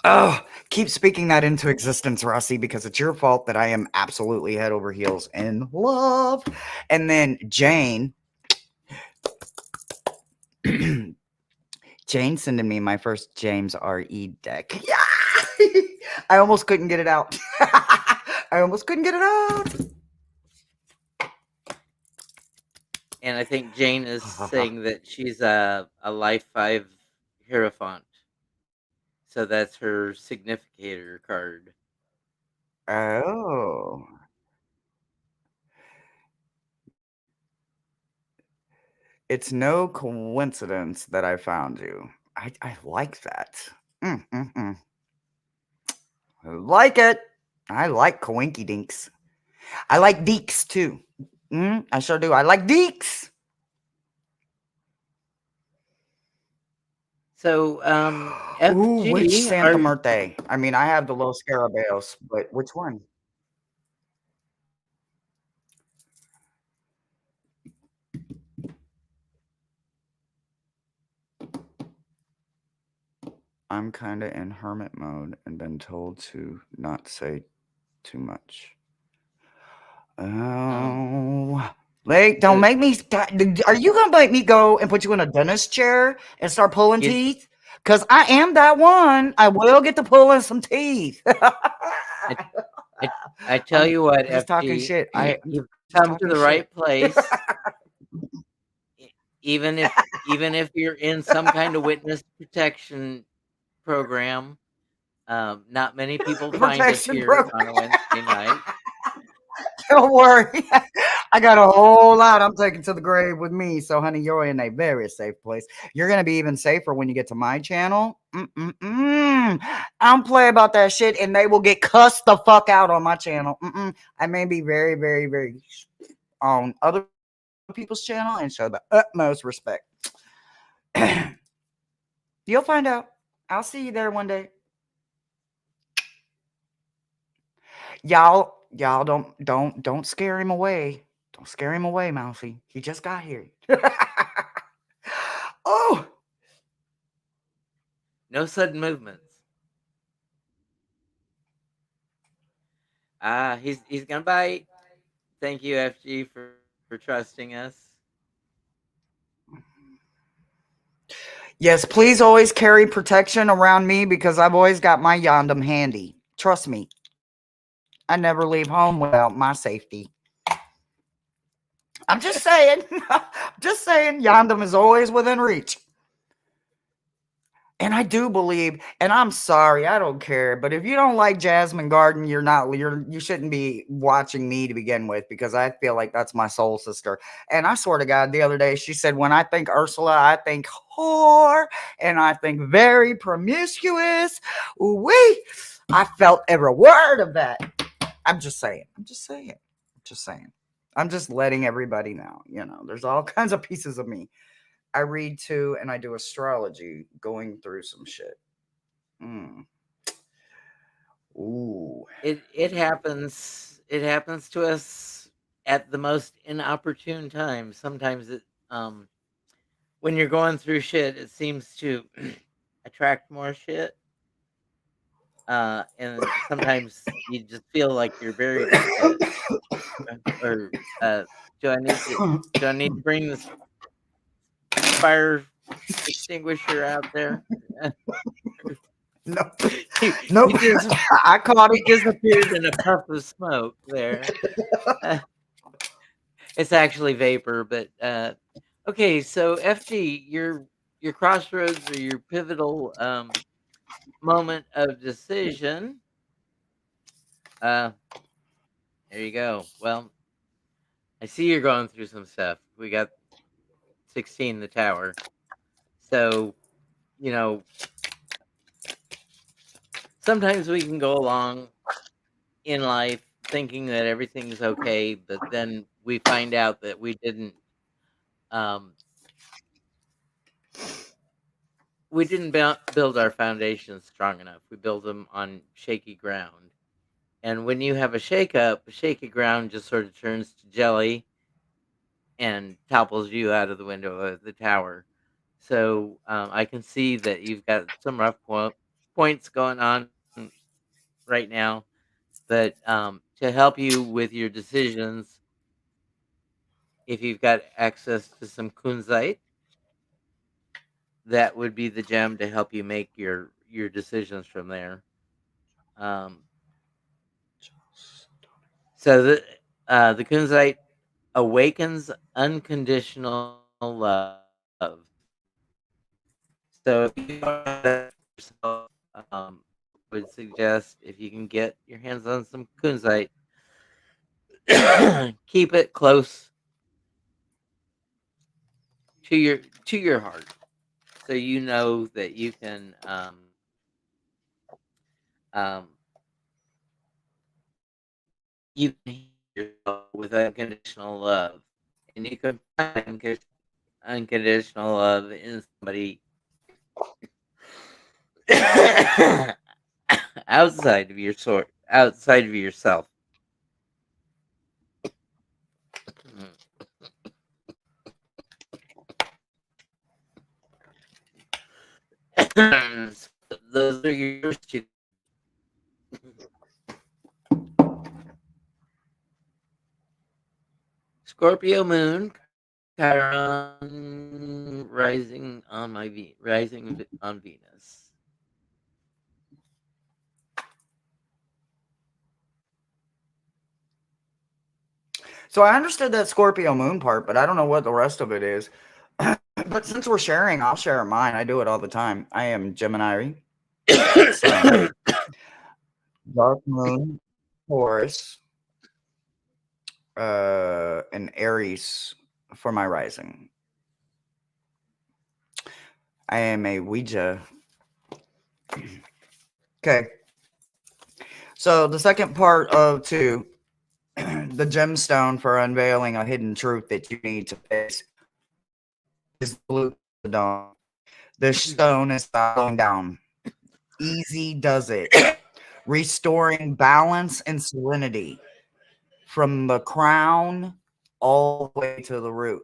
Oh, keep speaking that into existence, Rossi, because it's your fault that I am absolutely head over heels in love. And then Jane, Jane sending me my first James R.E. deck. Yeah! I almost couldn't get it out. I almost couldn't get it out. and I think Jane is saying that she's a Life 5 Hierophant. So that's her significator card. Oh. It's no coincidence that I found you. I like that. Mm, mm, mm. I like it. I like coinky dinks. I like deeks too. I sure do. I like deeks. So Ooh, which FG Santa are Muerte? I mean, I have the Los Scarabaeos, but which one? I'm kind of in hermit mode and been told to not say too much. um Oh, like, don't so make me. Are you gonna make me go and put you in a dentist chair and start pulling you, teeth? Cause I am that one. I will get to pulling some teeth. I, I I tell I'm you what, just talking FG, shit. I'm you've just talking come to the shit. right place. E- even if you're in some kind of witness protection program, not many people find us Protection here program. on a Wednesday night. Don't worry. I got a whole lot I'm taking to the grave with me. So, honey, you're in a very safe place. You're going to be even safer when you get to my channel. I don't play about that shit, and they will get cussed the fuck out on my channel. I may be very, very, very on other people's channel and show the utmost respect. You'll find out. I'll see you there one day. Y'all don't scare him away. Don't scare him away, Mousy. He just got here. Oh, No sudden movements. He's gonna bite. Thank you, FG, for trusting us. yes, please always carry protection around me because I've always got my yondom handy. Trust me. I never leave home without my safety. I'm just saying. Just saying yondom is always within reach. And I do believe, and I'm sorry, I don't care, but if you don't like Jasmine Garden, you shouldn't be watching me to begin with because I feel like that's my soul sister. And I swear to God, the other day she said, when I think Ursula, I think whore, and I think very promiscuous. Ooh-wee. I felt every word of that. I'm just saying. I'm just saying. I'm just saying. I'm just letting everybody know. There's all kinds of pieces of me. I read too, and I do astrology, going through some shit. Mm. Ooh. It happens. It happens to us at the most inopportune times. Sometimes when you're going through shit, it seems to attract more shit. And sometimes you just feel like you're buried in shit. Or do I need to bring this fire extinguisher out there? No, You nope. just I caught you it. disappeared in a puff of smoke there. Uh, it's actually vapor, but okay. So FG, your crossroads or your pivotal moment of decision. Uh, there you go. Well, I see you're going through some stuff. We got 16 the tower. So, you know, sometimes we can go along in life thinking that everything's okay, but then we find out that um we didn't build our foundations strong enough. We build them on shaky ground. And when you have a shakeup, shaky ground just sort of turns to jelly and topples you out of the window of the tower. So I can see that you've got some rough points going on right now. But to help you with your decisions, if you've got access to some kunzite, that would be the gem to help you make your decisions from there. Um, so the kunzite awakens unconditional love. So if you don't have that for yourself, would suggest if you can get your hands on some kunzite, keep it close to your heart, so you know that um, you can heal yourself with unconditional love, and you can find unconditional love in somebody outside of yourself. So those are your first two. Scorpio moon, Chiron rising on on Venus. So I understood that Scorpio moon part, but I don't know what the rest of it is. But since we're sharing, I'll share mine. I do it all the time. I am Gemini, Sun, Dark Moon, Taurus, an Aries for my rising. I am a Ouija. Okay. So the second part of two, the gemstone for unveiling a hidden truth that you need to face is the blue dawn. This stone is slowing down. Easy does it. Restoring balance and serenity from the crown all the way to the root.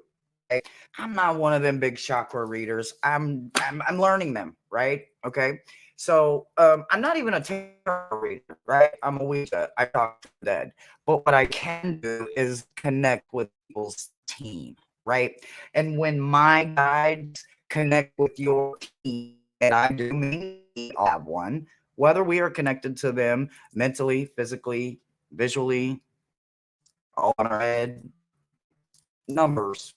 Okay? I'm not one of them big chakra readers. I'm learning them, right? Okay. So I'm not even a tarot reader, right? I'm a Ouija. I talk to the dead. But what I can do is connect with people's team, right? And when my guides connect with your team, and I do me all have one, whether we are connected to them mentally, physically, visually, all on our head, numbers,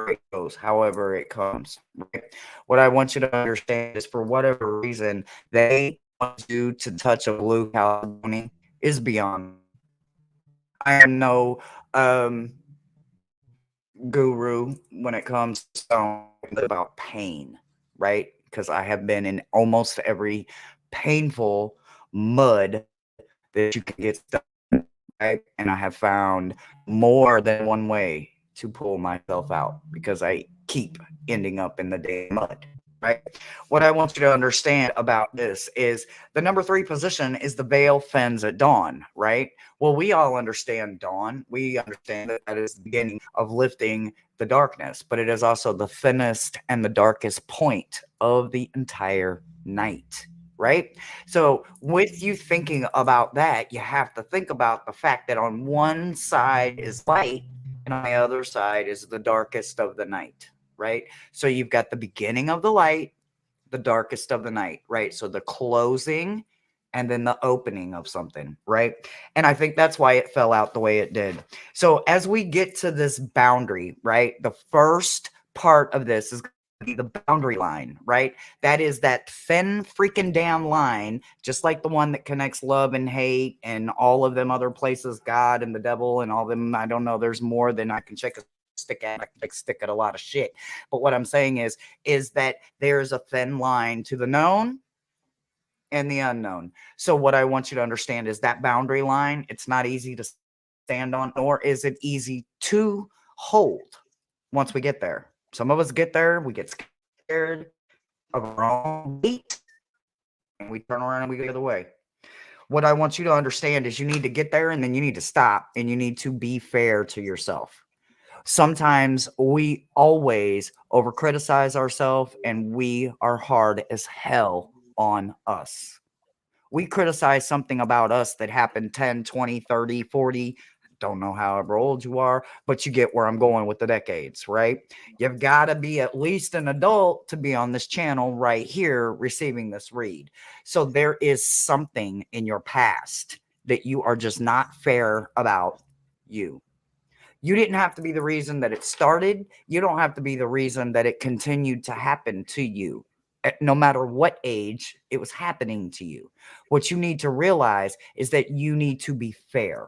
it goes, however it comes. Right? What I want you to understand is for whatever reason, they want you to touch a blue Caledonia is beyond me. I am no guru when it comes to stone about pain, right? Because I have been in almost every painful mud that you can get stuck in, right? And I have found more than one way to pull myself out because I keep ending up in the damn mud, right? What I want you to understand about this is the number three position is the veil fends at dawn, right? Well, we all understand dawn. We understand that that is the beginning of lifting the darkness, but it is also the thinnest and the darkest point of the entire night, right? So, with you thinking about that, you have to think about the fact that on one side is light and on the other side is the darkest of the night, right? So, you've got the beginning of the light, the darkest of the night, right? So, the closing and then the opening of something, right? And I think that's why it fell out the way it did. So, as we get to this boundary, right, the first part of this is be the boundary line, right? That is that thin freaking damn line, just like the one that connects love and hate and all of them other places, God and the devil and all them. I don't know. There's more than I can check a stick at. I can take a stick at a lot of shit. But what I'm saying is that there's a thin line to the known and the unknown. So what I want you to understand is that boundary line, it's not easy to stand on, nor is it easy to hold once we get there. Some of us get there, we get scared of our own weight, and we turn around and we go the other way. What I want you to understand is you need to get there and then you need to stop and you need to be fair to yourself. Sometimes we always over criticize ourselves and we are hard as hell on us. We criticize something about us that happened 10, 20, 30, 40. Don't know however old you are, but you get where I'm going with the decades, right? You've got to be at least an adult to be on this channel right here receiving this read. So there is something in your past that you are just not fair about you. You didn't have to be the reason that it started. You don't have to be the reason that it continued to happen to you. No matter what age it was happening to you. What you need to realize is that you need to be fair.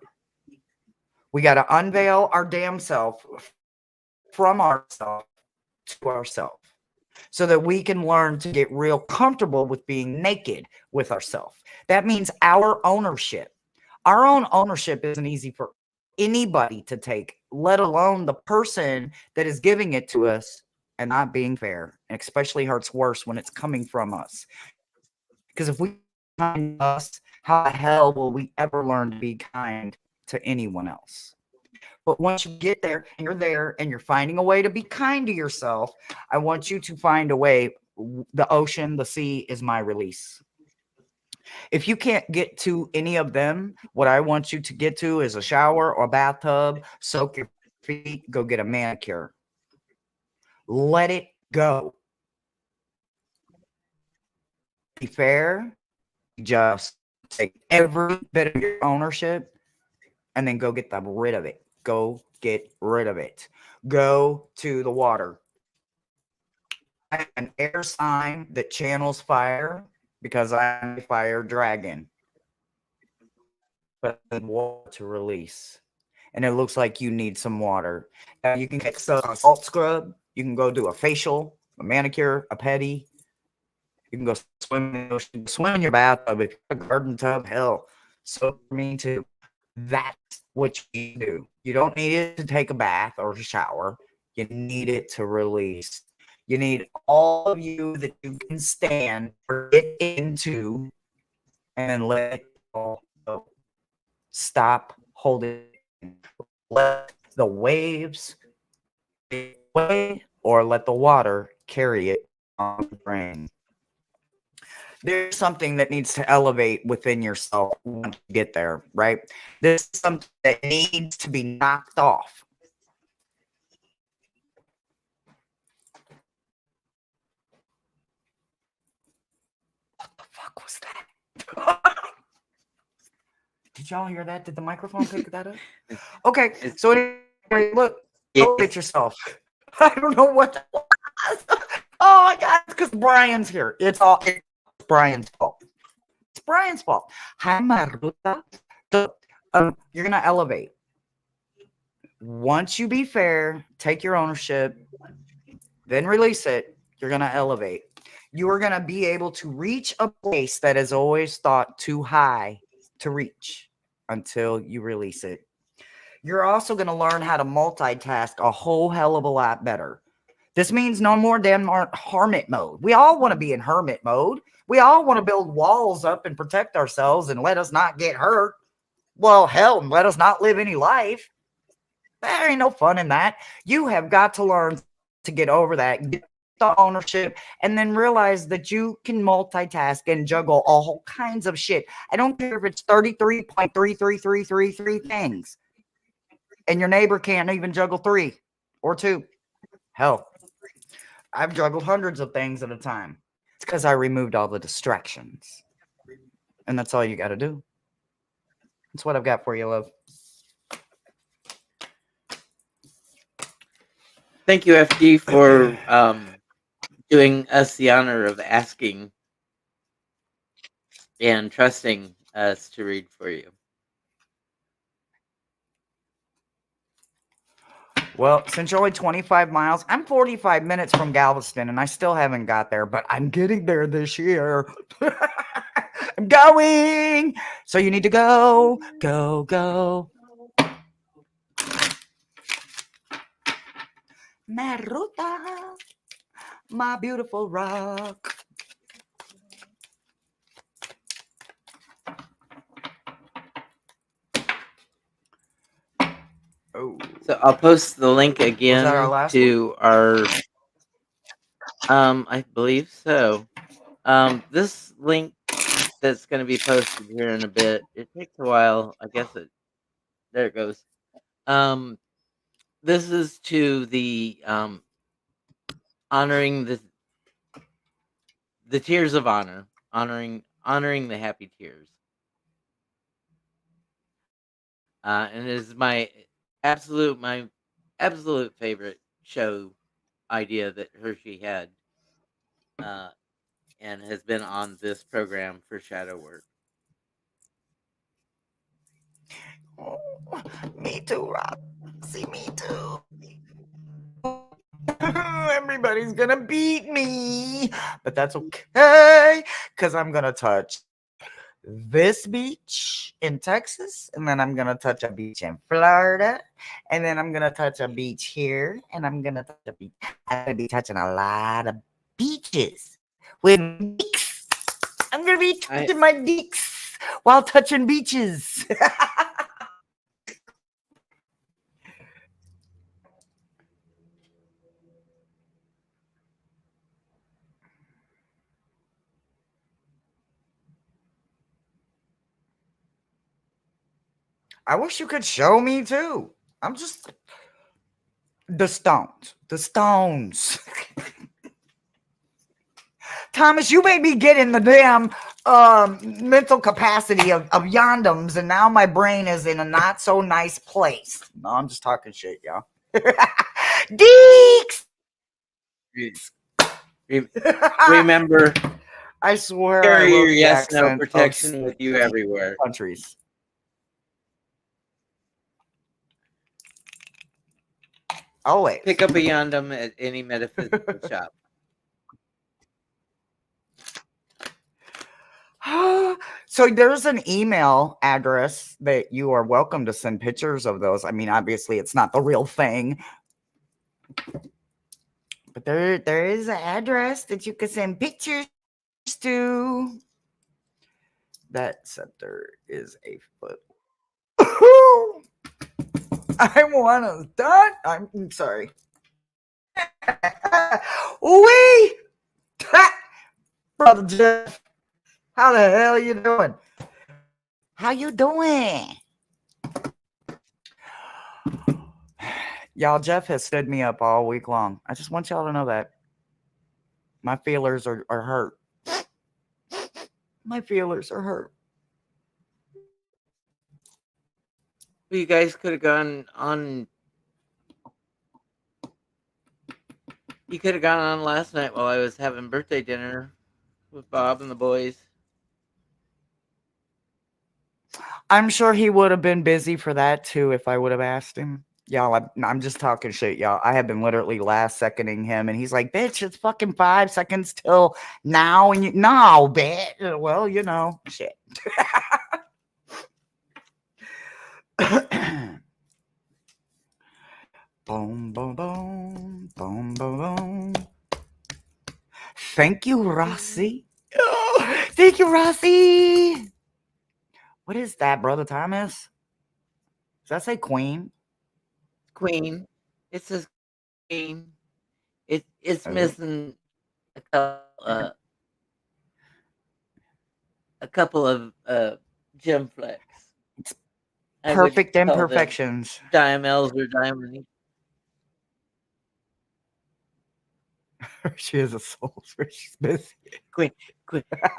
We got to unveil our damn self from ourselves to ourselves so that we can learn to get real comfortable with being naked with ourselves. That means our ownership. Our own ownership isn't easy for anybody to take, let alone the person that is giving it to us and not being fair. And especially hurts worse when it's coming from us. Because if we kind us, how the hell will we ever learn to be kind to anyone else? But once you get there and you're finding a way to be kind to yourself, I want you to find a way. The ocean, the sea is my release. If you can't get to any of them, what I want you to get to is a shower or a bathtub, soak your feet, go get a manicure. Let it go. Be fair. Just take every bit of your ownership and then go get rid of it. Go get rid of it. Go to the water. I am an air sign that channels fire because I'm a fire dragon. But I need water to release. and it looks like you need some water. Now you can get some salt scrub. You can go do a facial, a manicure, a pedi. You can go swim in the ocean, swim in your bathtub. If you have a garden tub, hell, so for me too. That's what you do. You don't need it to take a bath or a shower. You need it to release. You need all of you that you can stand or get into and then let it all go. Stop holding. Let the waves away or let the water carry it on the brain. There's something that needs to elevate within yourself once you get there, right? There's something that needs to be knocked off. What the fuck was that? Did y'all hear that? Did the microphone pick that up? Okay, so anyway, look, elevate yourself. I don't know what that was. Oh my God, it's because Brian's here. It's Brian's fault. It's Brian's fault. Hi, Maruta. So, you're gonna elevate. Once you be fair, take your ownership, then release it. You're gonna elevate. You are gonna be able to reach a place that is always thought too high to reach until you release it. You're also gonna learn how to multitask a whole hell of a lot better. This means no more damn hermit mode. We all want to be in hermit mode. We all want to build walls up and protect ourselves and let us not get hurt. Well, hell, and let us not live any life. There ain't no fun in that. You have got to learn to get over that, get the ownership, and then realize that you can multitask and juggle all kinds of shit. I don't care if it's 33.33333 things. And your neighbor can't even juggle 3 or 2. Hell, I've juggled hundreds of things at a time. It's because I removed all the distractions. And that's all you got to do. That's what I've got for you, love. Thank you, FD, for doing us the honor of asking and trusting us to read for you. Well, since you're only 25 miles, I'm 45 minutes from Galveston, and I still haven't got there, but I'm getting there this year. I'm going. So you need to go, go, go. Maruta, my beautiful rock. Oh. So I'll post the link again to our I believe so. This link that's going to be posted here in a bit. It takes a while. I guess there it goes. This is to the honoring the tears of honor, honoring the happy tears. And it is my absolute favorite show idea that Hershe had, and has been on this program for shadow work. Oh, me too, Rob. See, me too. Everybody's gonna beat me, but that's okay, because I'm gonna touch this beach in Texas, and then I'm gonna touch a beach in Florida, and then I'm gonna touch a beach here, and I'm gonna touch a beach. I'm gonna be touching a lot of beaches with deeks. I'm gonna be touching my deeks while touching beaches. I wish you could show me too. I'm just the stones. The stones. Thomas, you made me get in the damn mental capacity of yondems, and now my brain is in a not so nice place. No, I'm just talking shit, y'all. Deeks! Remember, I swear, carry I your yes, no protection with you everywhere. Countries. Always. Pick up a yondom at any metaphysical shop. So there's an email address that you are welcome to send pictures of those. I mean, obviously it's not the real thing, but there is an address that you can send pictures to. That scepter is a foot. I want to done. I'm sorry. Wee! Brother Jeff, how the hell you doing? How you doing? Y'all, Jeff has stood me up all week long. I just want y'all to know that. My feelers are hurt. My feelers are hurt. Well, you guys could have gone on. You could have gone on last night while I was having birthday dinner with Bob and the boys. I'm sure he would have been busy for that too if I would have asked him. Y'all, I'm just talking shit, y'all. I have been literally last seconding him, and he's like, "Bitch, it's fucking 5 seconds till now," and you, no, bitch. Well, you know, shit. Boom, boom, boom, boom, boom, boom. Thank you, Rossi. Oh, thank you, Rossi. What is that, Brother Thomas? Does that say Queen? Queen. It says Queen. It's Oh. missing a couple of gem flecks. It's I would perfect call them imperfections. diamels or diamond. She is a soul. She's busy. Queen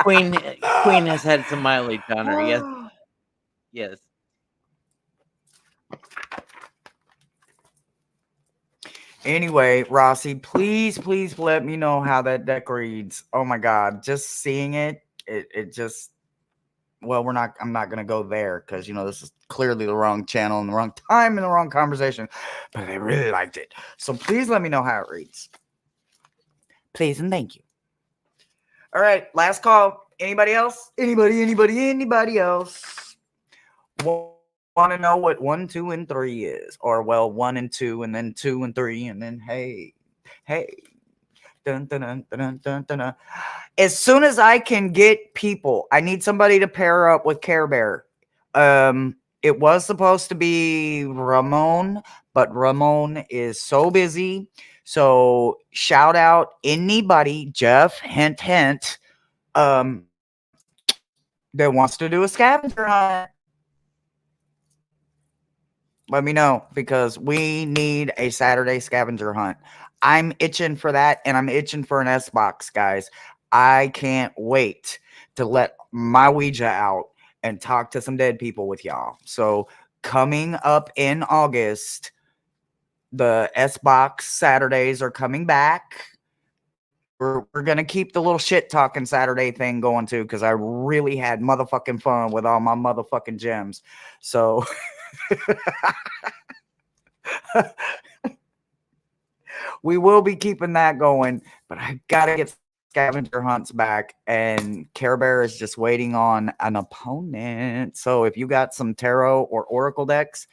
Queen has had some mileage on her. Yes, yes. Anyway, Rossi, please, please let me know how that deck reads. Oh my God, just seeing it just. Well, I'm not gonna go there because this is clearly the wrong channel and the wrong time and the wrong conversation. But I really liked it, so please let me know how it reads. Please and thank you. All right, last call. Anybody else? Anybody else? Want to know what 1, 2, and 3 is? Or, well, 1 and 2, and then 2 and 3, and then hey. Dun, dun, dun, dun, dun, dun, dun. As soon as I can get people, I need somebody to pair up with Care Bear. It was supposed to be Ramon, but Ramon is so busy. So shout out anybody, Jeff, hint, hint, that wants to do a scavenger hunt. Let me know because we need a Saturday scavenger hunt. I'm itching for that, and I'm itching for an S box, guys. I can't wait to let my Ouija out and talk to some dead people with y'all. So coming up in August, the S box Saturdays are coming back. We're gonna keep the little shit talking Saturday thing going too, because I really had motherfucking fun with all my motherfucking gems. So we will be keeping that going, but I gotta get scavenger hunts back, and Care Bear is just waiting on an opponent. So if you got some tarot or oracle decks,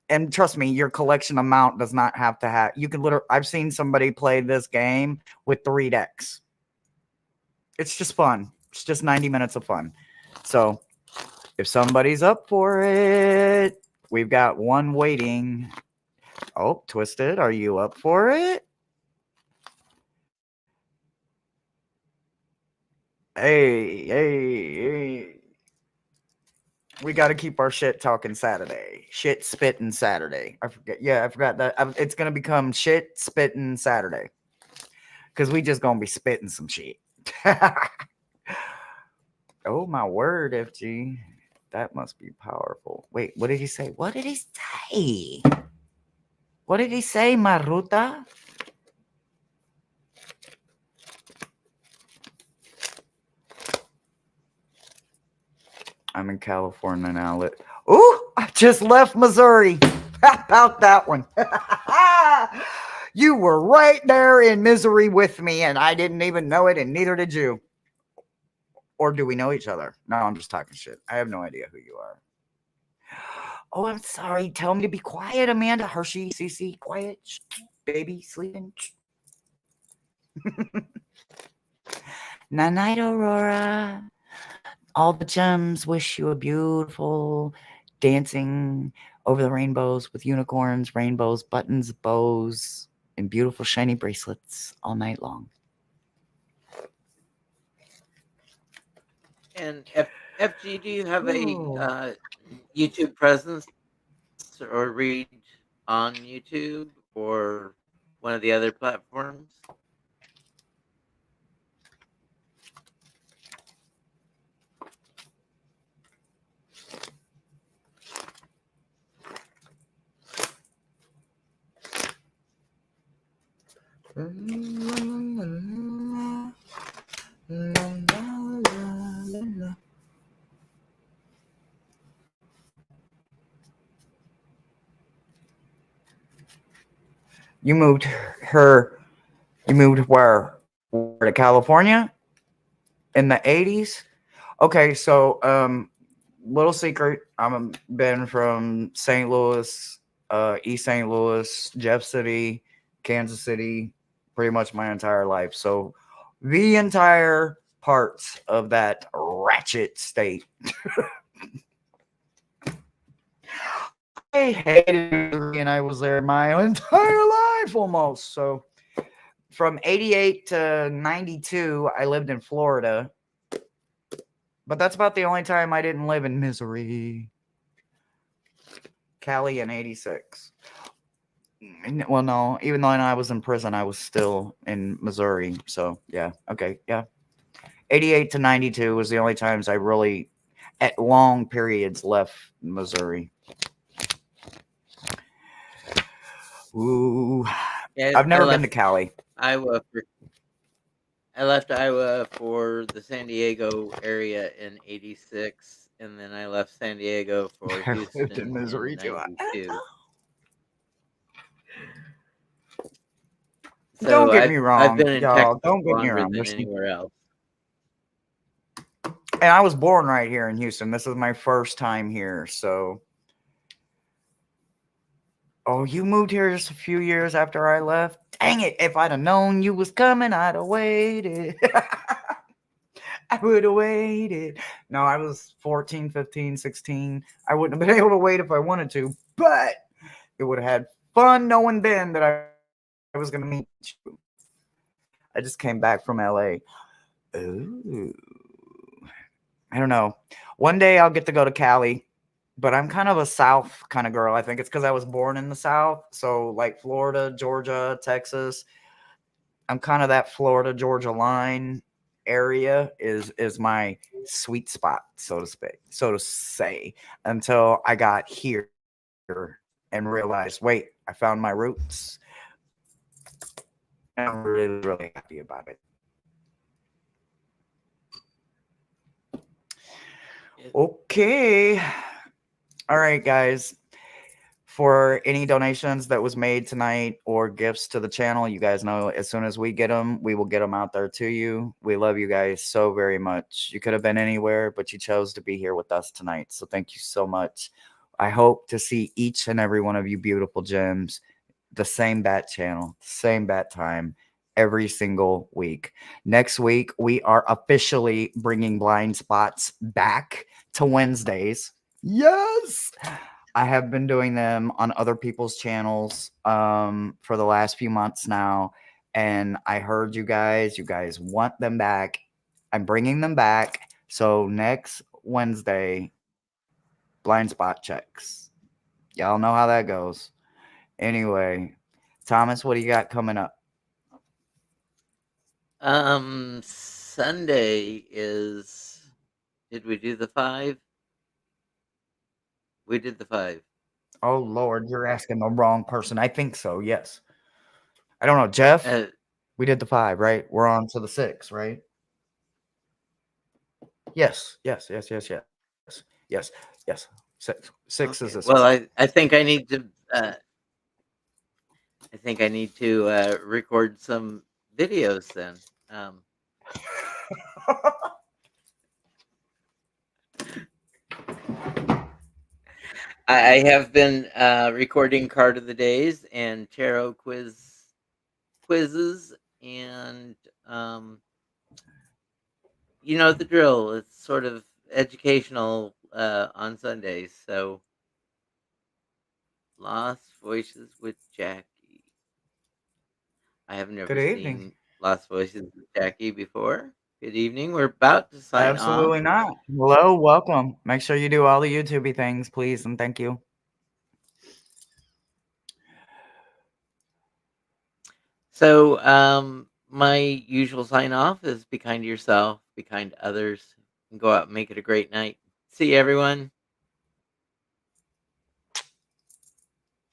and trust me, your collection amount does not have to have. You can literally. I've seen somebody play this game with 3 decks. It's just fun. It's just 90 minutes of fun. So if somebody's up for it, we've got one waiting. Oh, Twisted, are you up for it? Hey. We got to keep our shit talking Saturday. Shit spitting Saturday. I forgot that. It's going to become shit spitting Saturday. Because we just going to be spitting some shit. Oh, my word, FG. That must be powerful. Wait, what did he say? What did he say? What did he say, Maruta? I'm in California now. Ooh, I just left Missouri. How about that one? You were right there in misery with me, and I didn't even know it, and neither did you. Or do we know each other? No, I'm just talking shit. I have no idea who you are. Oh, I'm sorry. Tell me to be quiet, Amanda. Hershe, Cece, quiet. Shh. Baby, sleeping. Shh. Night, Aurora. All the gems wish you a beautiful dancing over the rainbows with unicorns, rainbows, buttons, bows, and beautiful shiny bracelets all night long. And FG, do you have a Oh. YouTube presence or read on YouTube or one of the other platforms? You moved her. You moved where? Where to California in the 80s? Okay, so little secret. I'm been from St. Louis, East St. Louis, Jeff City, Kansas City, pretty much my entire life. So the entire parts of that ratchet state. I hated Missouri, and I was there my entire life almost. So from 88 to 92, I lived in Florida. But that's about the only time I didn't live in misery. Cali in 86. Well, no, even though I was in prison, I was still in Missouri. So, yeah. Okay. Yeah. 88 to 92 was the only times I really, at long periods, left Missouri. Ooh. Yeah, I've never been to Cali. Iowa for I left Iowa for the San Diego area in '86, and then I left San Diego for I lived in Houston in Missouri too. '92. Don't So get me I've wrong, been in y'all. Texas Don't get me longer wrong. than anywhere else. And I was born right here in Houston. This is my first time here. So, oh, you moved here just a few years after I left? Dang it. If I'd have known you was coming, I'd have waited. I would have waited. No, I was 14, 15, 16. I wouldn't have been able to wait if I wanted to, but it would have had fun knowing then that I was going to meet you. I just came back from LA. Ooh. I don't know. One day I'll get to go to Cali, but I'm kind of a South kind of girl. I think it's because I was born in the South. So, like Florida, Georgia, Texas. I'm kind of that Florida, Georgia line area is my sweet spot, so to speak, so to say, until I got here and realized, wait, I found my roots. And I'm really, really happy about it. It, Okay. All right, guys. For any donations that was made tonight or gifts to the channel, you guys know as soon as we get them, we will get them out there to you. We love you guys so very much. You could have been anywhere, but you chose to be here with us tonight. So thank you so much. I hope to see each and every one of you beautiful gems, the same bat channel, same bat time, every single week. Next week, we are officially bringing blind spots back to Wednesdays. Yes. I have been doing them on other people's channels for the last few months now. And I heard you guys want them back. I'm bringing them back. So next Wednesday, blind spot checks. Y'all know how that goes. Anyway, Thomas, what do you got coming up? Sunday is. Did we do the 5? We did the 5. Oh, Lord, you're asking the wrong person. I think so. Yes. I don't know. Jeff, Uh, we did the 5, right? We're on to the 6, right? Yes. Yes. Yes. Yes. Yes. Yes. Yes. 6. 6 is okay. this Well, week. I think I need to. I think I need to record some videos then. Um, I have been recording card of the days and tarot quizzes, and you know the drill. It's sort of educational on Sundays. So, Lost Voices with Jackie. I have Good never evening. seen Lost Voices with Jackie before. Good evening. We're about to sign off. Absolutely not. Hello, welcome. Make sure you do all the YouTubey things, please, and thank you. So, my usual sign off is be kind to yourself, be kind to others, and go out and make it a great night. See you, everyone.